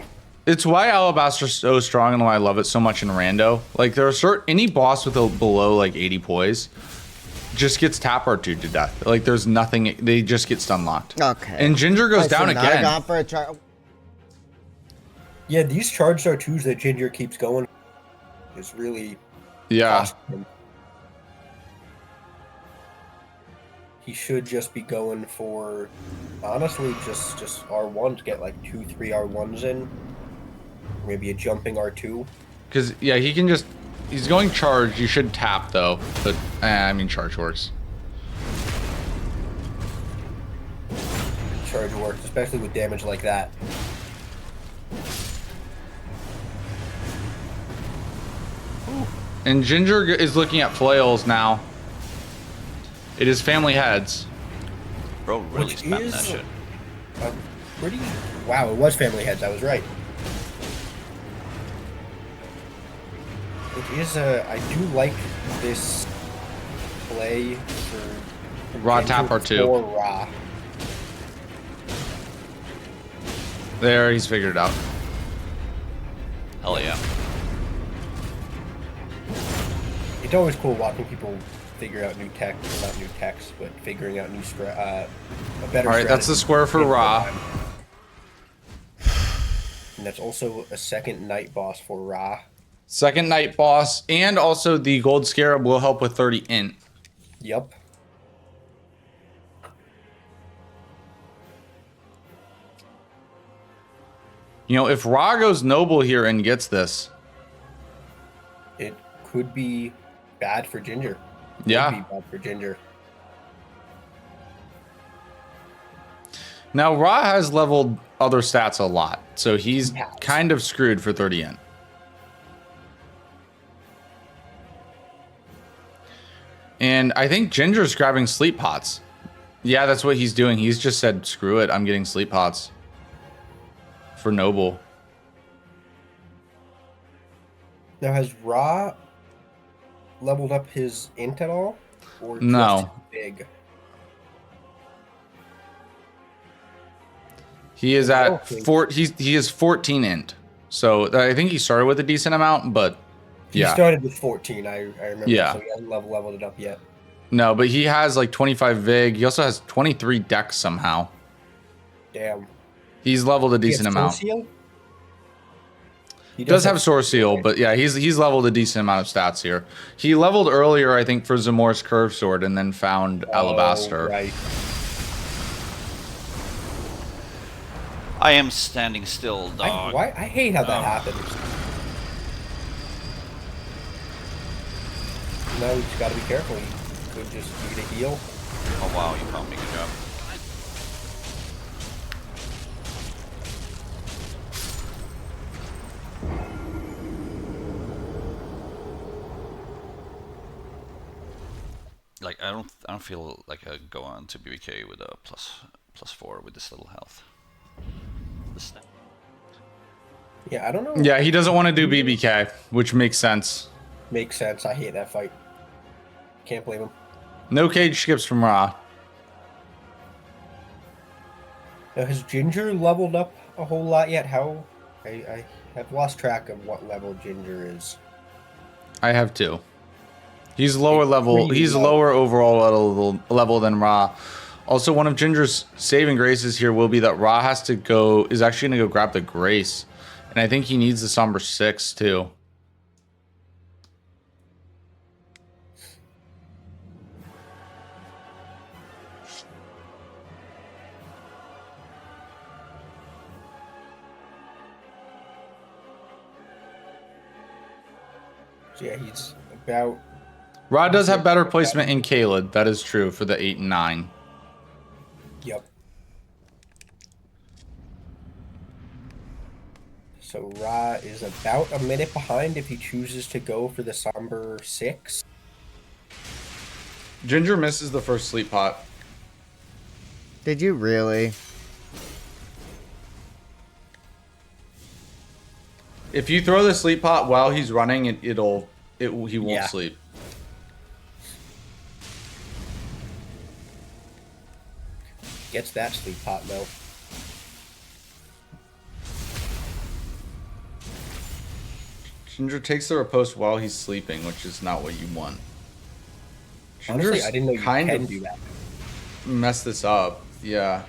It's why Alabaster's so strong and why I love it so much in Rando. Like, there are any boss with a below like 80 poise just gets tap R2 to death. Like, there's nothing, they just get stun locked. Okay. And Ginger goes down again. Yeah, these charged R2s that Ginger keeps going is really costing him. He should just be going for, honestly, just R1 to get like 2-3 R1s in. Maybe a jumping R2. Because, yeah, he's going charge. You should tap, though. But, I mean, charge works. Charge works, especially with damage like that. And Ginger is looking at flails now. It is family heads. Bro, really spamming that shit. Wow, it was family heads. I was right. It is I do like this play for Ra tap R2. For Ra. There, he's figured it out. Hell yeah. It's always cool watching people figure out new tech, or not new techs, but figuring out new a better. All right, that's the square for Ra. And that's also a second night boss for Ra. Second night boss, and also the gold scarab will help with 30 int. Yep. You know, if Ra goes noble here and gets this, it could be bad for Ginger. Yeah. Could be bad for Ginger. Now, Ra has leveled other stats a lot, so he's He has. kind of screwed for 30 int. And I think Ginger's grabbing sleep pots. Yeah, that's what he's doing. He's just said, screw it, I'm getting sleep pots. For Noble. Now, has Ra leveled up his int at all? Or just No. big? He is I at don't think- he is 14 int. So I think he started with a decent amount, but He yeah. started with 14, I remember. Yeah. So he hasn't leveled it up yet. No, but he has like 25 Vig. He also has 23 Dex somehow. Damn. He's leveled a He decent has amount. Soul Seal? He Does have Source Seal, but yeah, he's leveled a decent amount of stats here. He leveled earlier, I think, for Zamor's Curve Sword and then found Alabaster. Right. I am standing still, dog. I hate how that happens. Now we just gotta be careful. He could just need a heal. Oh wow, you found me. Good job. Like I don't feel like I go on to BBK with a +4 with this little health. Yeah, I don't know. Yeah, he doesn't want to do BBK, which makes sense. Makes sense. I hate that fight. Can't blame him. No cage skips from Ra. Now, has Ginger leveled up a whole lot yet? How? I have lost track of what level Ginger is. I have 2. He's lower level. Pretty He's low. lower overall level than Ra. Also, one of Ginger's saving graces here will be that Ra has to go. Is actually going to go grab the Grace, and I think he needs the Somber 6 too. So yeah, he's about. Ra does have better placement in Kaled. That is true for the 8 and 9. Yep. So Ra is about a minute behind if he chooses to go for the Somber 6. Ginger misses the first sleep pot. Did you really? If you throw the sleep pot while he's running, he won't Yeah. sleep. Gets that sleep pot though. Ginger takes the riposte while he's sleeping, which is not what you want. Honestly, Ginger's I didn't know you kind can of do that. messed this up. Yeah.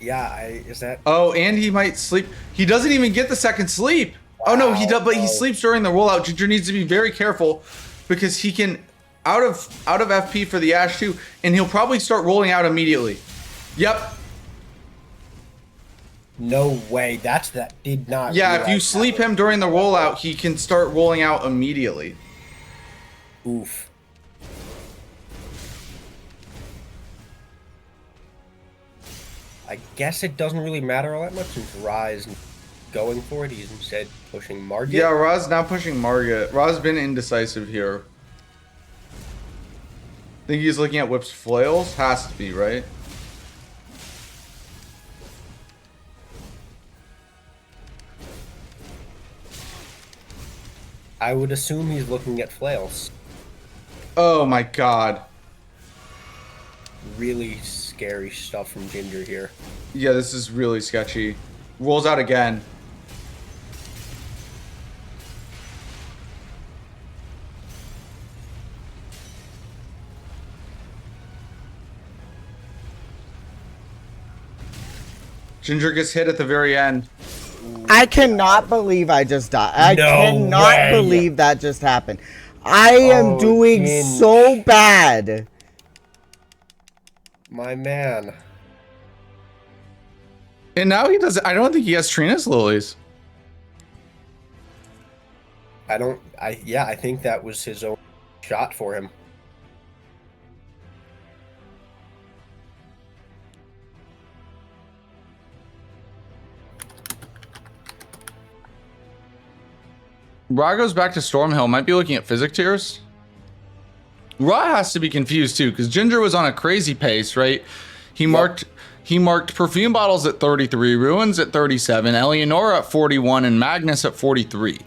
Yeah, is that? Oh, and he might sleep. He doesn't even get the second sleep. Oh no, he does, but he Wow. sleeps during the rollout. Ginger needs to be very careful because he can out of FP for the Ash 2, and he'll probably start rolling out immediately. Yep. No way. That did not. Yeah, if you realize that sleep was- him during the rollout, he can start rolling out immediately. Oof. I guess it doesn't really matter all that much since Ra is going for it. He's instead pushing Margit. Yeah, Ra's now pushing Margit. Ra's been indecisive here. Think he's looking at Whip's flails? Has to be, right? I would assume he's looking at flails. Oh my god. Really scary stuff from Ginger here. Yeah, this is really sketchy. Rolls out again. Ginger gets hit at the very end. I cannot believe I just died. I No cannot way. believe that just happened. I am Oh, doing Ginge. so bad. My man. And now he doesn't. I don't think he has Trina's lilies. I think that was his own shot for him. Ra goes back to Stormhill. Might be looking at physic tiers. Ra has to be confused too, because Ginger was on a crazy pace, right? He marked perfume bottles at 33, ruins at 37, Eleonora at 41, and Magnus at 43,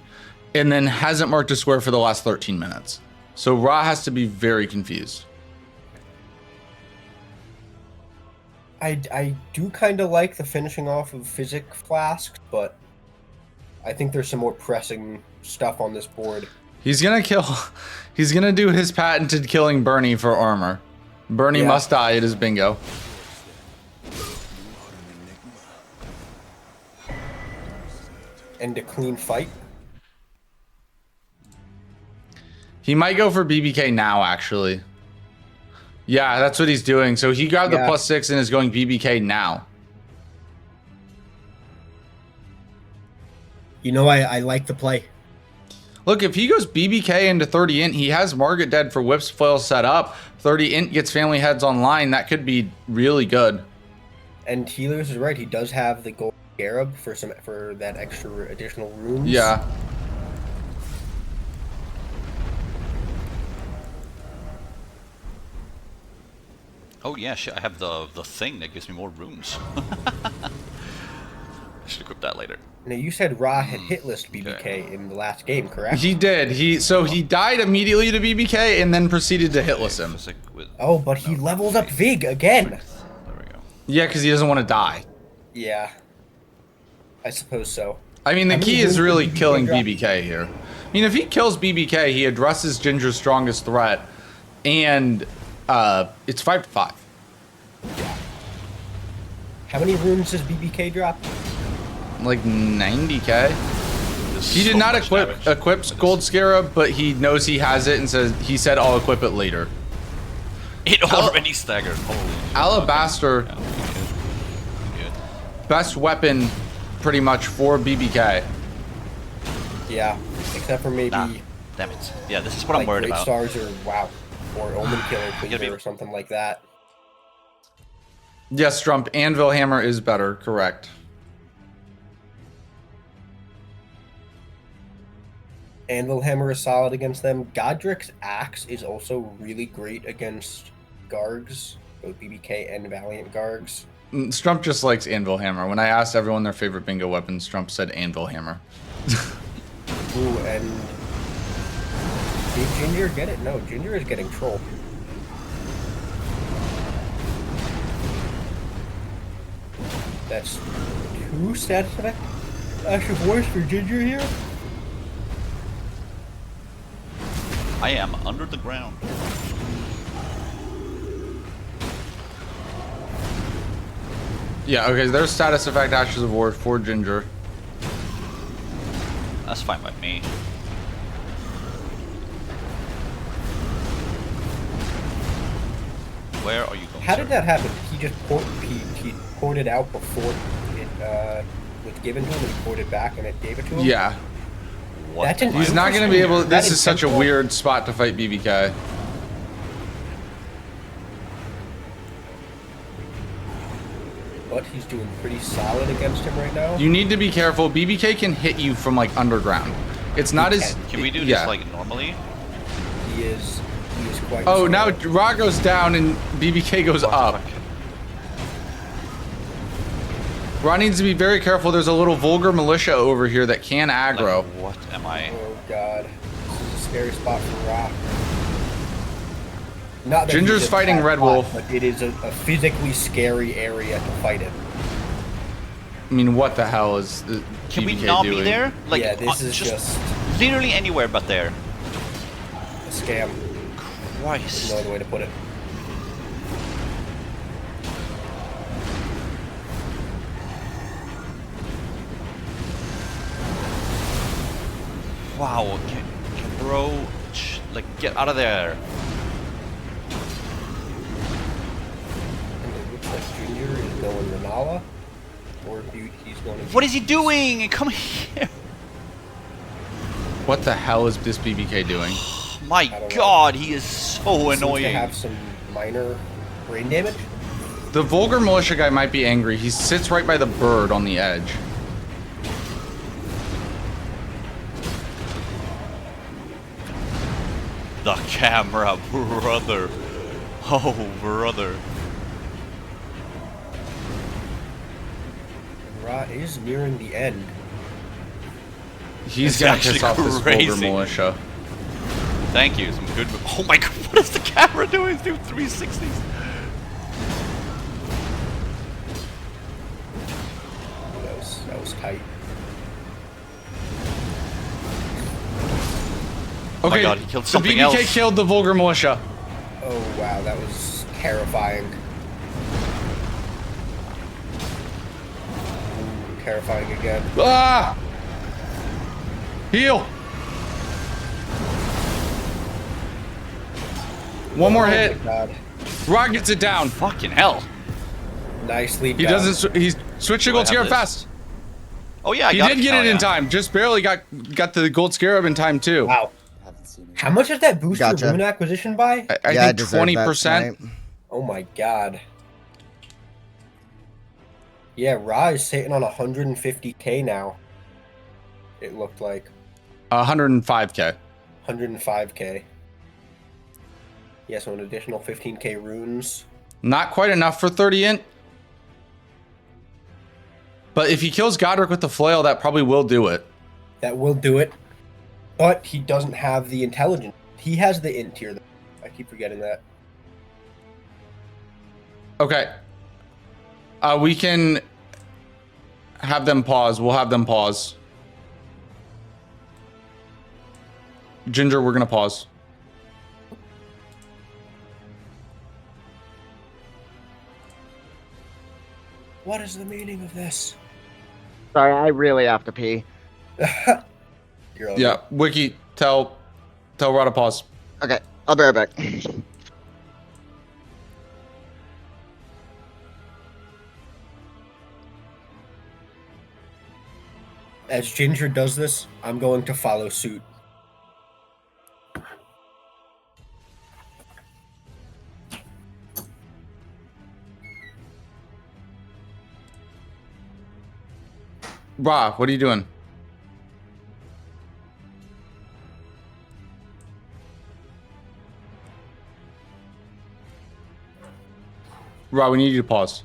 and then hasn't marked a square for the last 13 minutes. So Ra has to be very confused. I do kind of like the finishing off of physic flasks, but I think there's some more pressing stuff on this board. He's gonna do his patented killing Bernie for armor. Bernie must die at his bingo. And a clean fight. He might go for BBK now, actually. Yeah, that's what he's doing. So he got the +6 and is going BBK now. You know, I like the play. Look, if he goes BBK into 30 int, he has Margaret dead for Whip's foil set up. 30 int gets family heads online. That could be really good. And Healers is right. He does have the gold scarab for that extra additional runes. Yeah. Oh yeah, shit, I have the thing that gives me more runes. I should equip that later. Now you said Ra had hitlist BBK in the last game, correct? He did. He died immediately to BBK and then proceeded to hitless him. Oh, but he leveled up Vig again. There we go. Yeah, because he doesn't want to die. Yeah, I suppose so. I mean, the How many key is runes really did BBK killing drop? BBK here. I mean, if he kills BBK, he addresses Ginger's strongest threat, and it's 5-5. How many runes does BBK drop? Like 90k. He did So not much equip damage. Gold Scarab, but he knows he has it and said I'll equip it later. It already staggered. Holy shit. Alabaster, Okay. Yeah, good. best weapon pretty much for BBK. Yeah, except for maybe Ah, damn it. Yeah, this is what I'm like worried Great about. Stars or Omen Killer gotta be- or something like that. Yes, Strump, Anvil Hammer is better, correct. Anvil Hammer is solid against them. Godric's Axe is also really great against Gargs, both BBK and Valiant Gargs. Strump just likes Anvil Hammer. When I asked everyone their favorite bingo weapon, Strump said Anvil Hammer. Ooh, and did Ginger get it? No, Ginger is getting Troll. That's 2 status effect Ash of Voice for Ginger here? I am under the ground. Yeah, okay, there's status effect Ashes of War for Ginger. That's fine by me. Where are you going? How sir? did that happen? He just he poured it out before it was given to him, and he poured it back, and it gave it to him? Yeah. What? That didn't- He's not going to be able to. That This is such a intentional? weird spot to fight BBK. But he's doing pretty solid against him right now. You need to be careful. BBK can hit you from like underground. It's not as. Can we do this yeah. like normally? He is quite Oh, solid. now Ra goes down and BBK goes What the up. fuck? Ra needs to be very careful. There's a little vulgar militia over here that can aggro. Like, what am I? Oh god, this is a scary spot for Rock. Not that Ginger's he's a fighting bad Red spot, Wolf. but it is a physically scary area to fight in. I mean, what the hell is Can we BBK not doing? be there? Like, Yeah, this is just literally anywhere but there. a scam. Christ. No other way to put it. Wow, can bro, like, get out of there. And it looks like Ginger is going Renala, or he's going. What is he doing? Come here. What the hell is this BBK doing? My don't know. god, he is so Seems to annoying. have some minor brain damage. The vulgar militia guy might be angry. He sits right by the bird on the edge. The camera, brother. Oh, brother. Ra is nearing the end. He's It's gonna actually piss off this crazy. Vulgar Militia. Thank you. Some good. Oh my god, what is the camera doing? Do 360s. That was tight. Oh my Okay, god, he killed the something BBK else. killed the Vulgar Militia. Oh wow, that was terrifying. Ooh, terrifying again. Ah! Heal! One more Oh hit. my God. Rock gets it down. Fucking hell. Nicely done. He doesn't. He's switched to Do I gold have scarab this? fast. Oh yeah, I He got did get oh, it in yeah. time. Just barely got the gold scarab in time too. Wow. How much does that boost Gotcha. your rune acquisition by? I Yeah, I think deserve that 20%. tonight. Oh my god. Yeah, Ra is sitting on 150k now. It looked like 105k. 105k. Yeah, so an additional 15k runes. Not quite enough for 30 int. But if he kills Godric with the flail, that probably will do it. That will do it. But he doesn't have the intelligence. He has the int tier. I keep forgetting that. Okay. We can have them pause. We'll have them pause. Ginger, we're gonna pause. What is the meaning of this? Sorry, I really have to pee. You're all Yeah, Wiki, tell Ra to pause. Okay, I'll be right back. As Ginger does this, I'm going to follow suit. Ra, what are you doing? Ra, we need you to pause.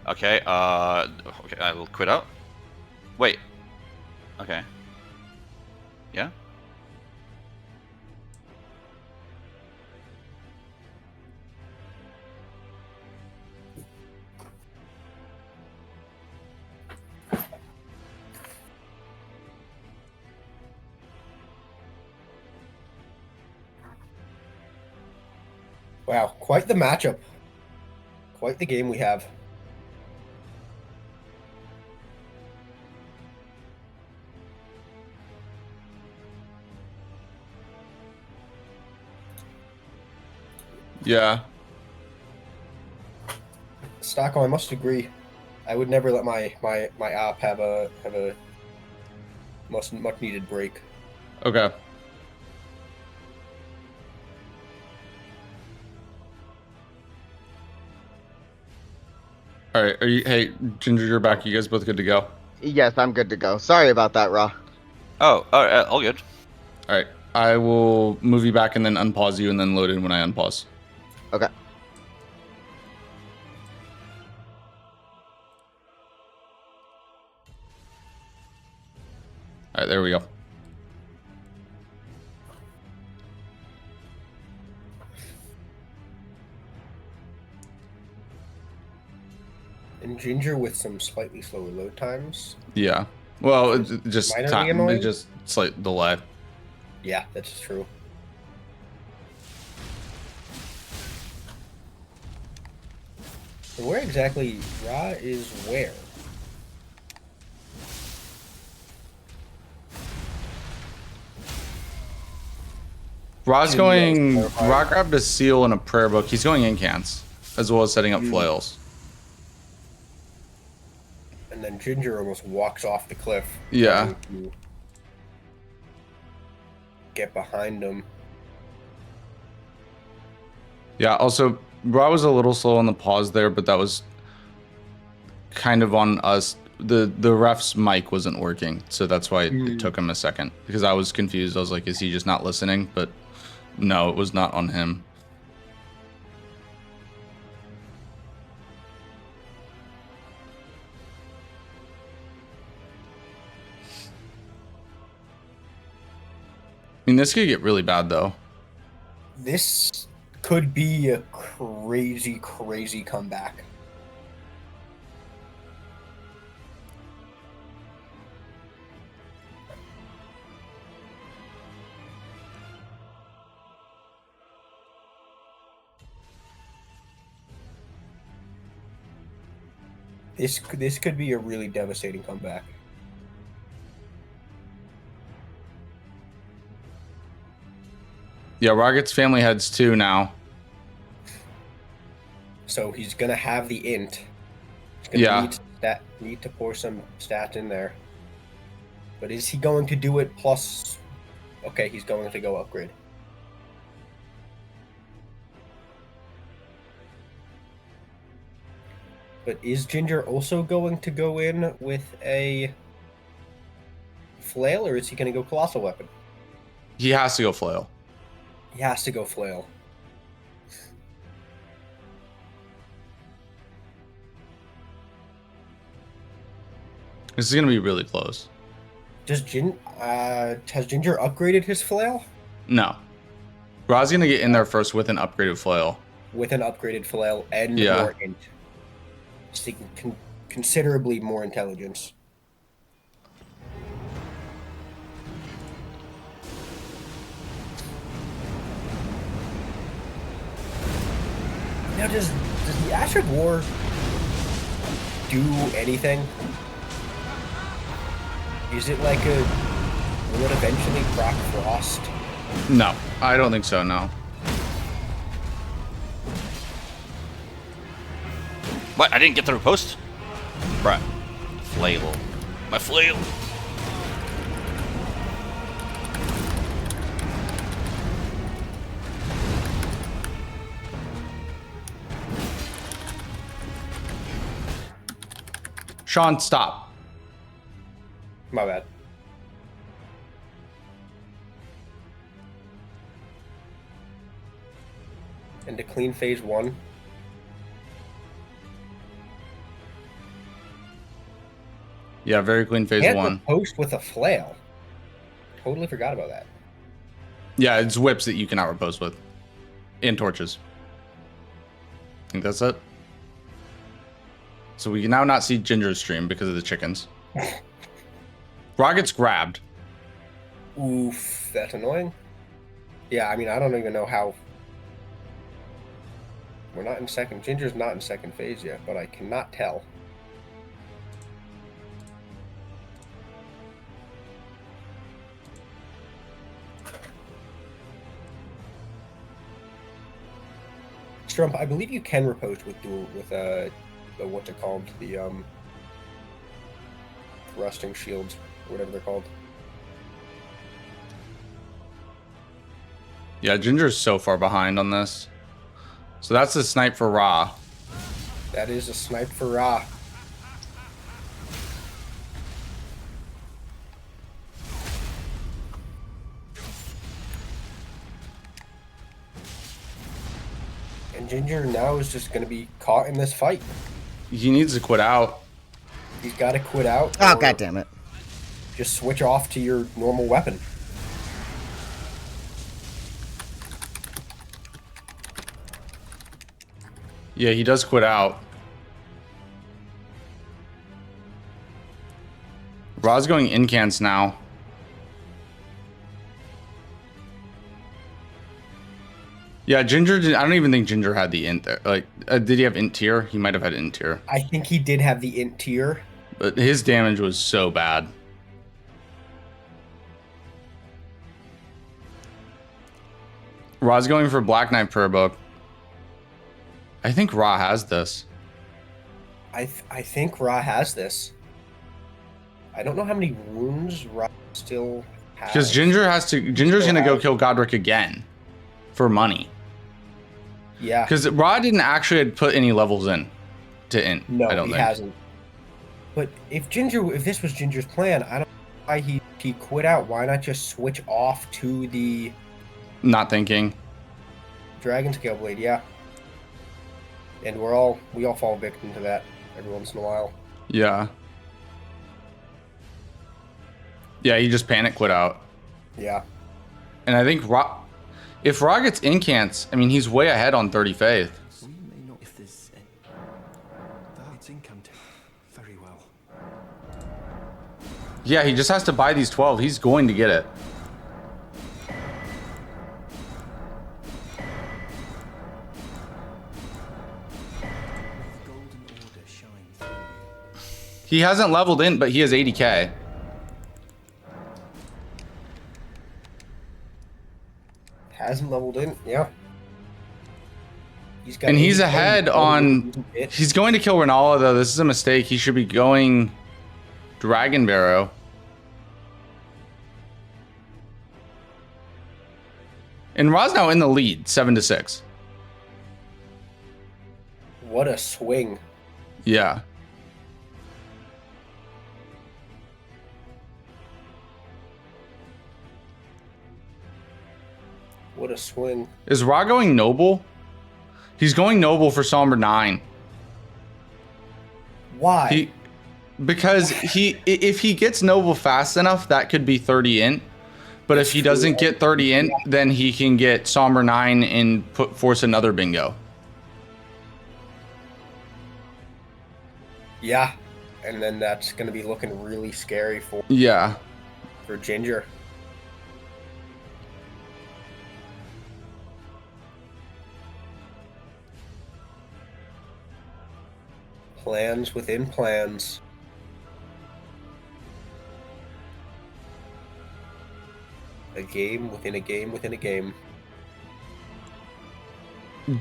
Okay, okay, I will quit out. Wait. Okay. Yeah? Wow, quite the matchup. Quite the game we have. Yeah. Stocko, I must agree. I would never let my op have a much needed break. Okay. All right. Are you? Hey, Ginger, you're back. You guys both good to go? Yes, I'm good to go. Sorry about that, Raw. Oh, all good. All right. I will move you back and then unpause you and then load in when I unpause. Okay. All right. There we go. And Ginger with some slightly slower load times. Yeah. Well, it just Minorly time. annoying? It just slight delay. Yeah, that's true. And where exactly Ra is where? Ra's going. clarify. Ra grabbed a seal and a prayer book. He's going incants as well as setting up flails. And then Ginger almost walks off the cliff. Yeah. trying to get behind him. Yeah. Also, Ra was a little slow on the pause there, but that was kind of on us. The ref's mic wasn't working, so that's why it took him a second because I was confused. I was like, is he just not listening? But No, it was not on him. I mean, this could get really bad, though. This could be a crazy, crazy comeback. This could be a really devastating comeback. Yeah, Rocket's family heads too now. So he's gonna have the int. He's gonna need to pour some stat in there. But is he going to do it plus? Okay, he's going to go upgrade. But is Ginger also going to go in with a flail, or is he going to go colossal weapon? He has to go flail. He has to go flail. This is gonna be really close. Has Ginger upgraded his flail? No. Ra's gonna get in there first with an upgraded flail. With an upgraded flail and more int. Considerably more intelligence. Now, does the Ash of War do anything? Is it like will it eventually crack Frost? No, I don't think so, no. What? I didn't get the riposte? Bruh. Flail. My flail. Sean, stop. My bad. And to clean phase 1. Yeah, very clean phase And 1. Post with a flail. Totally forgot about that. Yeah, it's whips that you cannot repose with. And torches. I think that's it. So we can now not see Ginger's stream because of the chickens. Rocket's grabbed. Oof, that's annoying. Yeah, I mean, I don't even know how. We're not in second. Ginger's not in second phase yet, but I cannot tell. Strump, I believe you can repose with what's it called? The rusting shields, or whatever they're called. Yeah, Ginger's so far behind on this. So that's the snipe for Ra. That is a snipe for Ra. And Ginger now is just going to be caught in this fight. He needs to quit out. He's got to quit out. Oh, god damn it. Just switch off to your normal weapon. Yeah, he does quit out. Ra's going incants now. Yeah, Ginger. I don't even think Ginger had the int there. Like, did he have int tier? He might have had int tier. I think he did have the int tier. But his damage was so bad. Ra's going for Black Knight prayer book. I think Ra has this. I think Ra has this. I don't know how many runes Ra still has. Because Ginger's gonna go kill Godric again for money. Yeah. Because Ra didn't actually put any levels in to int. No, I don't he think. hasn't. But if this was Ginger's plan, I don't know why he quit out. Why not just switch off to the Not thinking. Dragon Scale Blade, yeah. And we all fall victim to that every once in a while. Yeah. Yeah, he just panic quit out. Yeah. And I think if Ra gets incants, I mean, he's way ahead on 30 Faith. We may not if there's that's incanted very well. Yeah, he just has to buy these 12. He's going to get it. The golden order shine through you. He hasn't leveled in, but he has 80k. Hasn't leveled in, yeah. He's got And he's 80K. ahead on... He's going to kill Renala, though. This is a mistake. He should be going Dragon Barrow. And Ra's now in the lead, 7-6. What a swing. Yeah. What a swing. Is Ra going Noble? He's going Noble for Somber 9. Why? Because if he gets Noble fast enough, that could be 30 int. But if he doesn't get 30 int, then he can get Somber 9 and force another bingo. Yeah. And then that's going to be looking really scary for Ginger. Plans within plans. A game within a game within a game.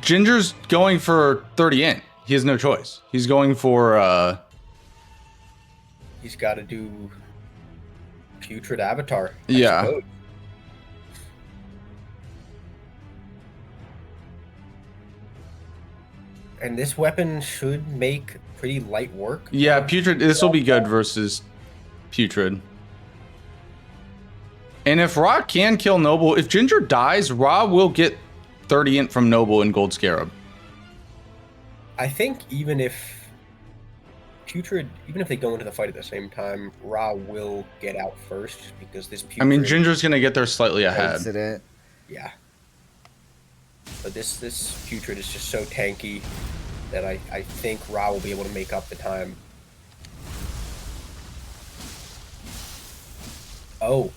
Ginger's going for 30 int. He has no choice. He's going for He's got to do Putrid Avatar. I Yeah. suppose. And this weapon should make pretty light work. Yeah, Putrid. This will be good versus Putrid. And if Ra can kill Noble, if Ginger dies, Ra will get 30 int from Noble and Gold Scarab. I think even if Putrid, even if they go into the fight at the same time, Ra will get out first just because this Putrid... I mean, Ginger's going to get there slightly ahead. Accident. Yeah. But this Putrid is just so tanky that I think Ra will be able to make up the time. Oh.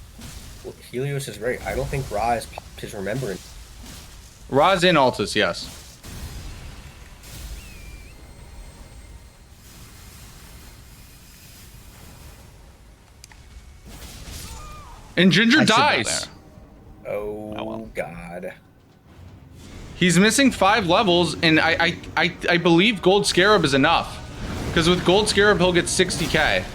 Well, Helios is right. I don't think Ra has popped his Remembrance. Ra's in Altus, yes. And Ginger I should know dies. there. Oh, well. God. He's missing 5 levels, and I believe Gold Scarab is enough. Because with Gold Scarab, he'll get 60k.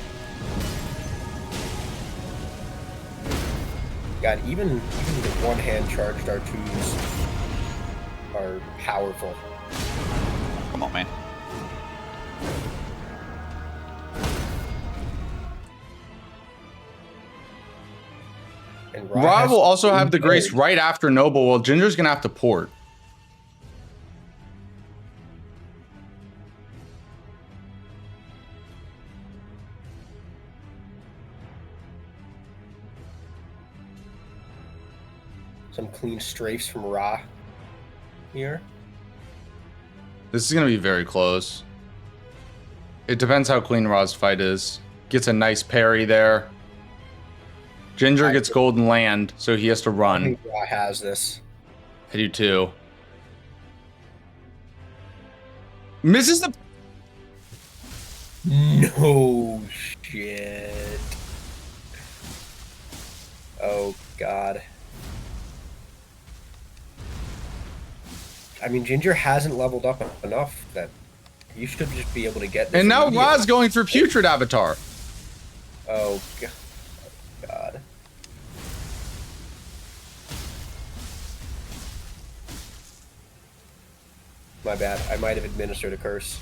God, even the one-hand charged R2s are powerful. Come on, man. And Ra has will also have the two Grace birds. right after Noble, while Ginger's going to have to port. Some clean strafes from Ra here. This is going to be very close. It depends how clean Ra's fight is. Gets a nice parry there. Ginger gets golden land, so he has to I run. think Ra has this. I do too. Misses the... No shit. Oh, God. I mean, Ginger hasn't leveled up enough that you should just be able to get this. And now immediately. Ra's going for Putrid Avatar. Oh, God. My bad. I might have administered a curse.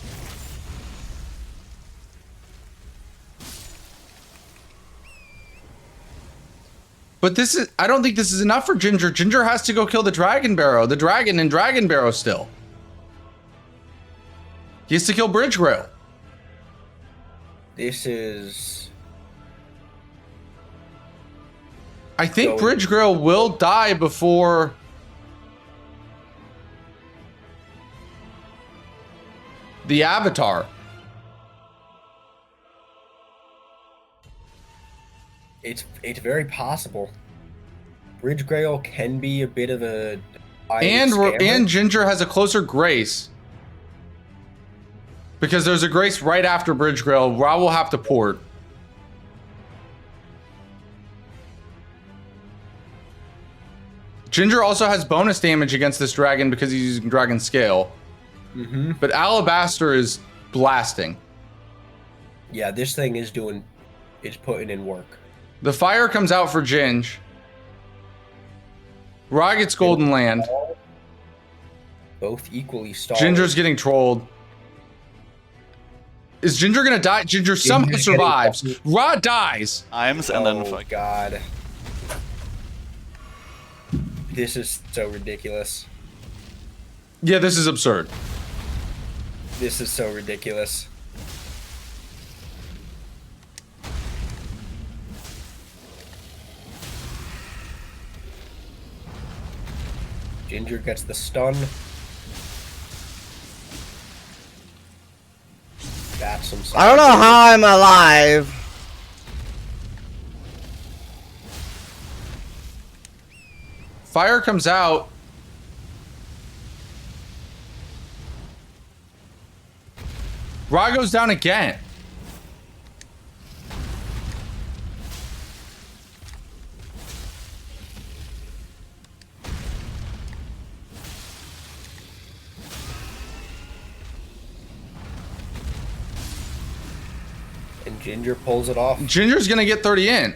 But this is, I don't think this is enough for Ginger. Ginger has to go kill the Dragon Barrow, the dragon in Dragon Barrow still. He has to kill Bridge Grail. This is... I think So- Bridge Grail will die before... the Avatar. It's very possible. Bridge Grail can be a bit of a... And Ginger has a closer grace. Because there's a grace right after Bridge Grail. Ra will have to port. Ginger also has bonus damage against this dragon because he's using Dragon Scale. Mm-hmm. But Alabaster is blasting. Yeah, this thing is putting in work. The fire comes out for Ginge. Ra gets Golden Land. Both equally stalled. Ginger's getting trolled. Is Ginger gonna die? Ginger somehow getting survives. fucking- Ra dies. Iams and then Oh fuck. god. This is so ridiculous. Yeah, this is absurd. This is so ridiculous. Ginger gets the stun. That's some. I don't know how I'm alive. Fire comes out. Ra goes down again. And Ginger pulls it off. Ginger's gonna get 30 in.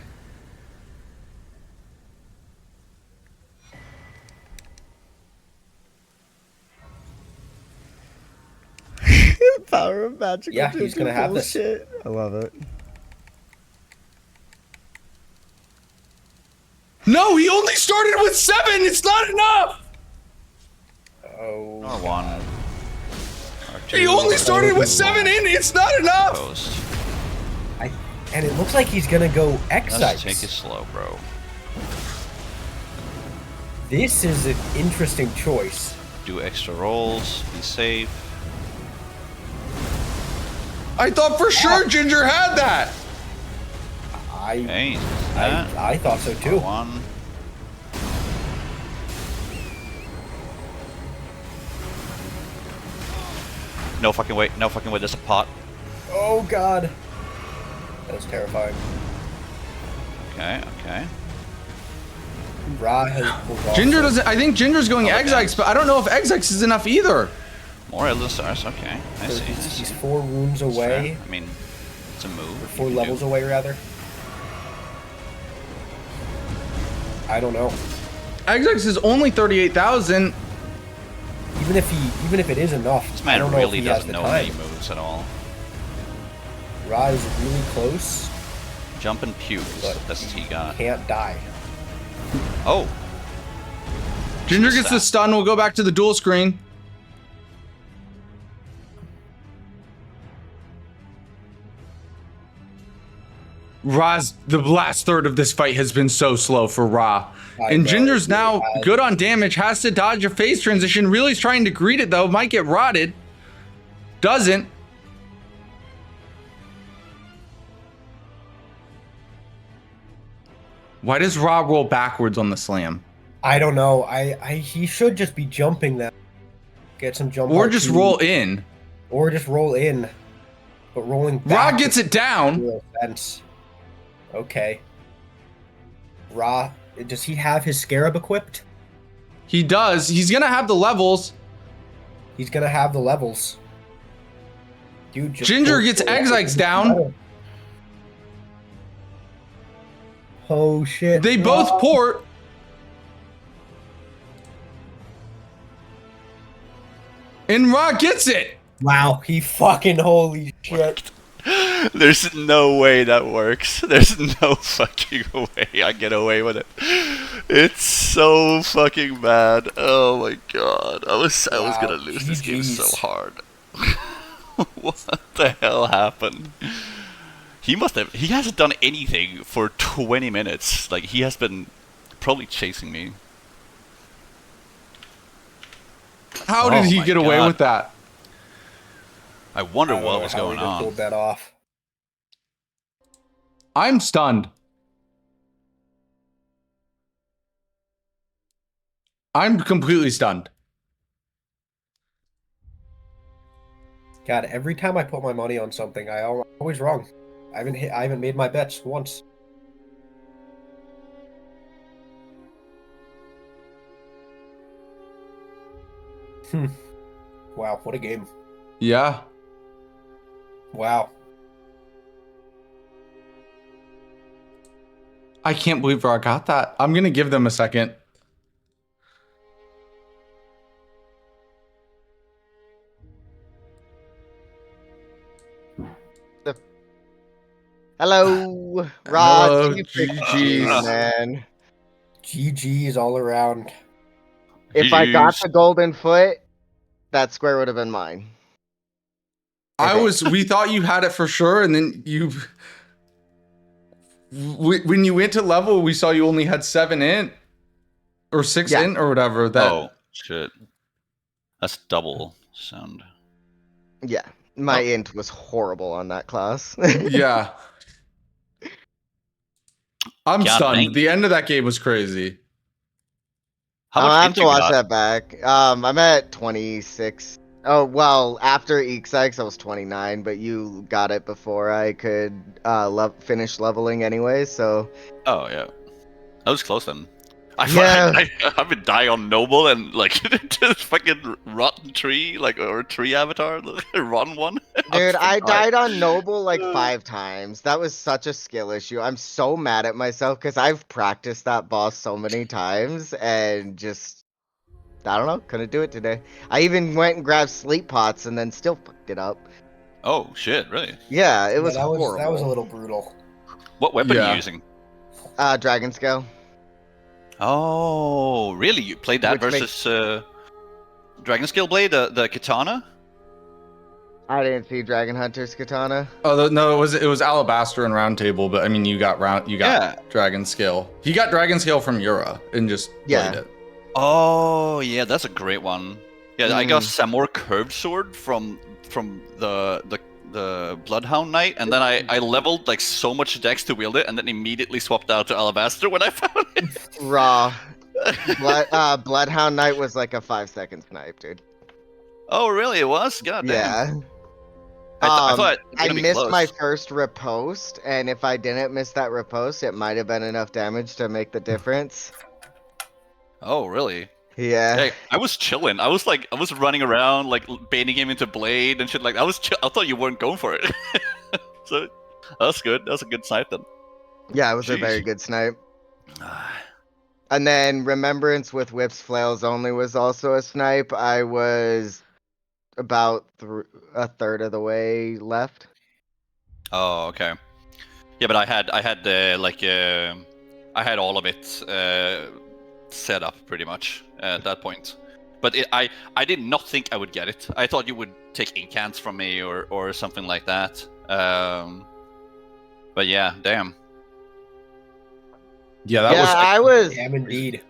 Power of magical. Yeah, he's gonna have this. bullshit. I love it. No, he only started with 7. It's not enough. Oh. R1. R2. He only started with 7 in. It's not enough. Post. And it looks like he's gonna go Let's Excite. take it slow, bro. This is an interesting choice. Do extra rolls. Be safe. I thought for sure Ginger had that. Hey. That. I thought so too. R1. No fucking way. No fucking way. There's a pot. Oh god. That was terrifying. Okay. Okay. Ra has pulled off. Ginger doesn't. I think Ginger's going Oh, Exix, but I don't know if Exix is enough either. More Elden Stars. Okay. I So see. I he's see. 4 wounds That's away. fair. I mean, it's a move. Or 4 You can levels do. away, rather. I don't know. Exix is only 38,000. Even if it is enough, This I man don't know really if he has doesn't the know time. any moves at all. Ra is really close. Jump and puke is But the best he got. Can't die. Oh, Ginger gets the stun. We'll go back to the dual screen. Ra's, the last third of this fight has been so slow for Ra. I And know, Ginger's it now really has. good on damage, has to dodge a phase transition. Really's trying to greet it though, might get rotted. Doesn't. Why does Ra roll backwards on the slam? I don't know. He should just be jumping that. Get some jump. Or R2, just roll in. Or just roll in. But rolling Ra back gets it down. real sense. Okay. Ra, does he have his Scarab equipped? He does. He's gonna have the levels. He's gonna have the levels. Dude, just Ginger go gets for it. Exix down. Oh shit. They both port. And Ra gets it. Wow, he fucking holy shit. There's no way that works. There's no fucking way I get away with it. It's so fucking bad. Oh my god. I was gonna lose this game so GGs. hard. What the hell happened? He hasn't done anything for 20 minutes. Like, he has been probably chasing me. How did Oh he my get away God. with that? I wonder I don't what know was how going he on. pulled that off. I'm stunned. I'm completely stunned. God, every time I put my money on something, I'm always wrong. I haven't made my bets once. Wow, what a game. Yeah. Wow. I can't believe I got that. I'm going to give them a second. Hello, Hello, Rod. You GG's. man. GG's all around. If I got GG's. the golden foot, that square would have been mine. We thought you had it for sure, and then when you went to level, we saw you only had 7 int or 6 Yeah. int or whatever. Oh, shit. That's double sound. Yeah, my Oh. int was horrible on that class. Yeah. I'm God stunned. dang. The end of that game was crazy. How I'll much have int to you watch got? that back. I'm at 26. Oh, well, after Eeksikes, I was 29, but you got it before I could finish leveling anyway, so... Oh, yeah. That was close then. Yeah. I've been dying on Noble and, like, just fucking rotten tree, like, or tree avatar, rotten one. Dude, I died on Noble like 5 times. That was such a skill issue. I'm so mad at myself because I've practiced that boss so many times and just, I don't know, couldn't do it today. I even went and grabbed sleep pots and then still fucked it up. Oh, shit, really? Yeah, it was that horrible. was a little brutal. What weapon are Yeah. you using? Dragon Scale. Oh, really? You played that Which versus Dragon Scale Blade, the katana? I didn't see Dragon Hunter's katana. Oh no, it was Alabaster and Round Table, but I mean you got Yeah. Dragon Scale. He got Dragon Scale from Yura and just played it. Oh, yeah, that's a great one. Yeah, I got Mm. Samor curved sword from the Bloodhound Knight, and then I leveled like so much dex to wield it, and then immediately swapped out to Alabaster when I found it. Raw. Bloodhound Knight was like a 5-second snipe, dude. Oh, really? It was? God damn. Yeah. I thought it was I gonna be missed close. my first riposte, and if I didn't miss that riposte, it might have been enough damage to make the difference. Oh, really? Yeah. Yeah, I was chilling. I was running around, like baiting him into blade and shit. Like I thought you weren't going for it. So that's good. That's a good snipe then. Yeah, it was a Jeez. very good snipe. And then Remembrance with Whips Flails Only was also a snipe. I was about a third of the way left. Oh, okay. Yeah, but I had I had all of it set up pretty much at that point. But I did not think I would get it. I thought you would take incants from me or something like that. But yeah, damn. Yeah, that was I was. Damn, indeed.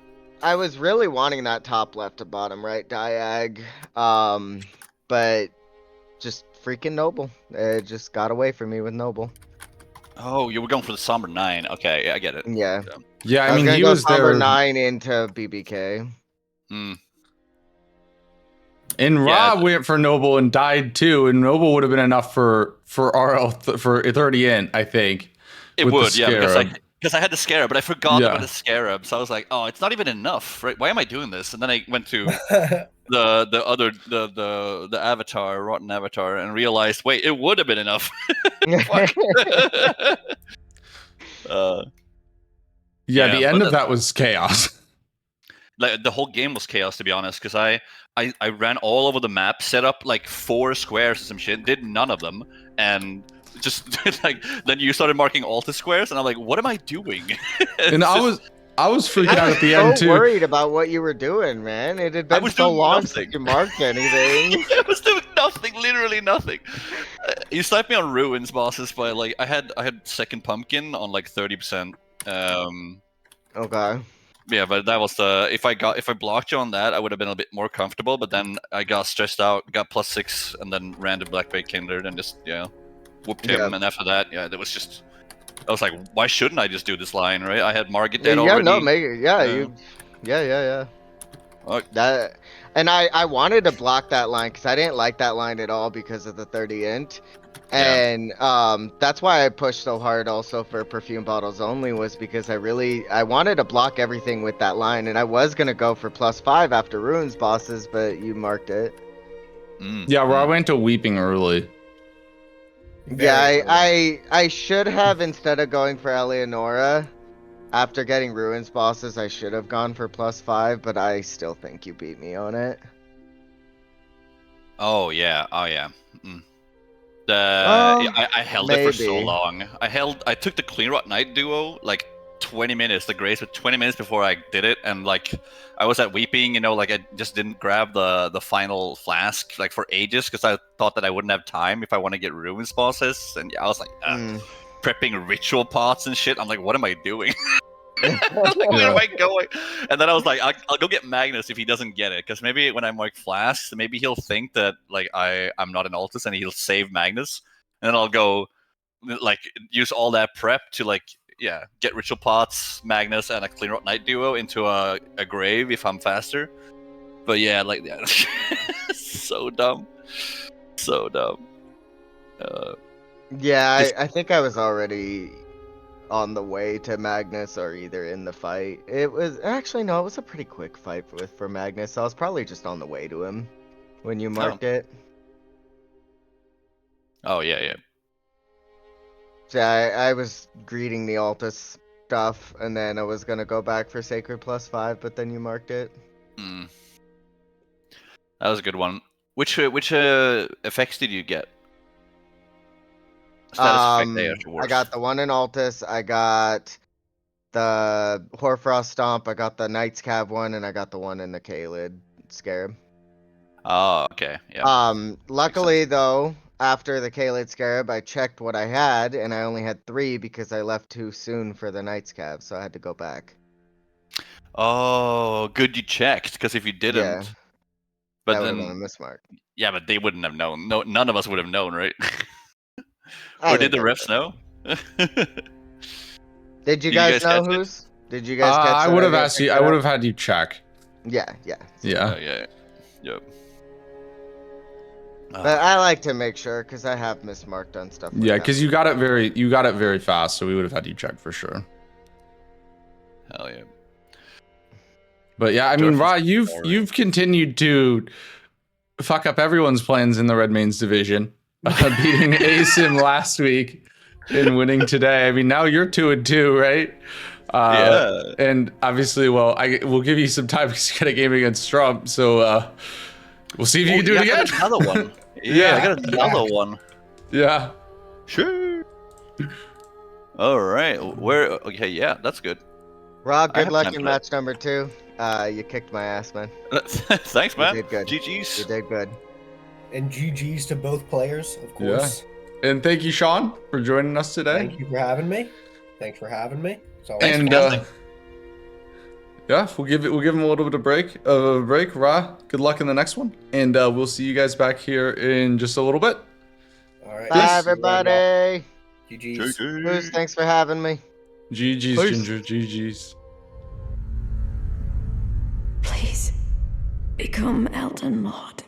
I was really wanting that top left to bottom right diag, but just freaking Noble. It just got away from me with Noble. Oh, you were going for the Somber 9. Okay, I get it. Yeah. Yeah, I I mean gonna he go was Somber there 9 into BBK. Hmm. and Yeah. Rob went for Noble and died too, and Noble would have been enough for RL for 30 int, I think. It with the would, yeah, Scarab. because I had the Scarab, but I forgot Yeah. about the Scarab, so I was like, oh, it's not even enough, right? Why am I doing this? And then I went to the Avatar, Rotten Avatar, and realized, wait, it would have been enough. Fuck. Yeah, the Yeah, end but of that was chaos. Like the whole game was chaos, to be honest, because I ran all over the map, set up like 4 squares or some shit, did none of them, and just like then you started marking altar squares, and I'm like, what am I doing? And I was freaking out at the so end too. worried about what you were doing, man. It had been was so doing long nothing. since you marked anything. I was doing nothing, literally nothing. You sniped me on ruins bosses, but like I had second pumpkin on like 30%. Okay. Yeah, but that was the if I blocked you on that, I would have been a bit more comfortable. But then I got stressed out, got +6, and then ran to Black Bay Kindred and just whooped him. Yeah. And after that, that was just. I was like, why shouldn't I just do this line, right? I had Margit dead Yeah, already. no, yeah. That, and I wanted to block that line because I didn't like that line at all because of the 30 int. And that's why I pushed so hard also for perfume bottles only, was because I wanted to block everything with that line, and I was gonna go for +5 after ruins bosses, but you marked it. Yeah, I went to weeping early. I should have, instead of going for Eleonora after getting ruins bosses, I should have gone for +5, but I still think you beat me on it. Oh yeah. I held it for so maybe. long. I took the Clean Rot Knight duo like 20 minutes, the Grace with 20 minutes before I did it, and like I was at weeping, like I just didn't grab the final flask like for ages because I thought that I wouldn't have time if I want to get ruins bosses, and I was like prepping ritual pots and shit. I'm like, what am I doing? Like, where am I going? And then I was like, I'll go get Magnus if he doesn't get it, because maybe when I mark flasks, maybe he'll think that like I'm not an Altus and he'll save Magnus, and then I'll go like use all that prep to like get ritual pots, Magnus, and a Clean Rot Knight duo into a grave if I'm faster. But so dumb, so dumb. I think I was already on the way to Magnus or either in the fight. It was actually, no, it was a pretty quick fight for Magnus. I was probably just on the way to him when you marked it. Oh yeah. So I was greeting the Altus stuff, and then I was gonna go back for Sacred +5, but then you marked it. That was a good one. Which effects did you get? I got the one in Altus, I got the Hoarfrost Stomp, I got the Knight's Cab one, and I got the one in the Kaled Scarab. Oh, okay. Yeah. Luckily though, after the Kaled Scarab, I checked what I had, and I only had 3 because I left too soon for the Knight's Cab, so I had to go back. Oh, good you checked, because if you didn't, but that then would have been a mismark. Yeah, but they wouldn't have known. No, none of us would have known, right? Or did the refs know? Did you guys know who's? Did you guys catch I would have asked you. I would have had you check. Yeah. Yep. But I like to make sure because I have mismarked on stuff. Yeah, because you got it very fast, so we would have had you check for sure. Hell yeah. But yeah, I mean, Ra, you've continued to fuck up everyone's plans in the Red Mains division, beating ASIM last week and winning today. I mean, now you're 2-2, right? And obviously, we'll give you some time because you got a game against Trump, so we'll see if you can do it again. Another one. I got another one. Yeah. Sure. All right. Okay. Yeah, that's good. Ra, good luck in match number 2. You kicked my ass, man. Thanks, man. You did good. GG's. You did good. And GG's to both players, of course. Yeah. And thank you, Sean, for joining us today. Thank you for having me. Thanks for having me. And we'll give him a little bit of break. Ra, good luck in the next one, and we'll see you guys back here in just a little bit. All right. Bye, everybody. GG's. Bruce, thanks for having me. GG's, Peace. Ginger. GG's. Please become Elden Lord.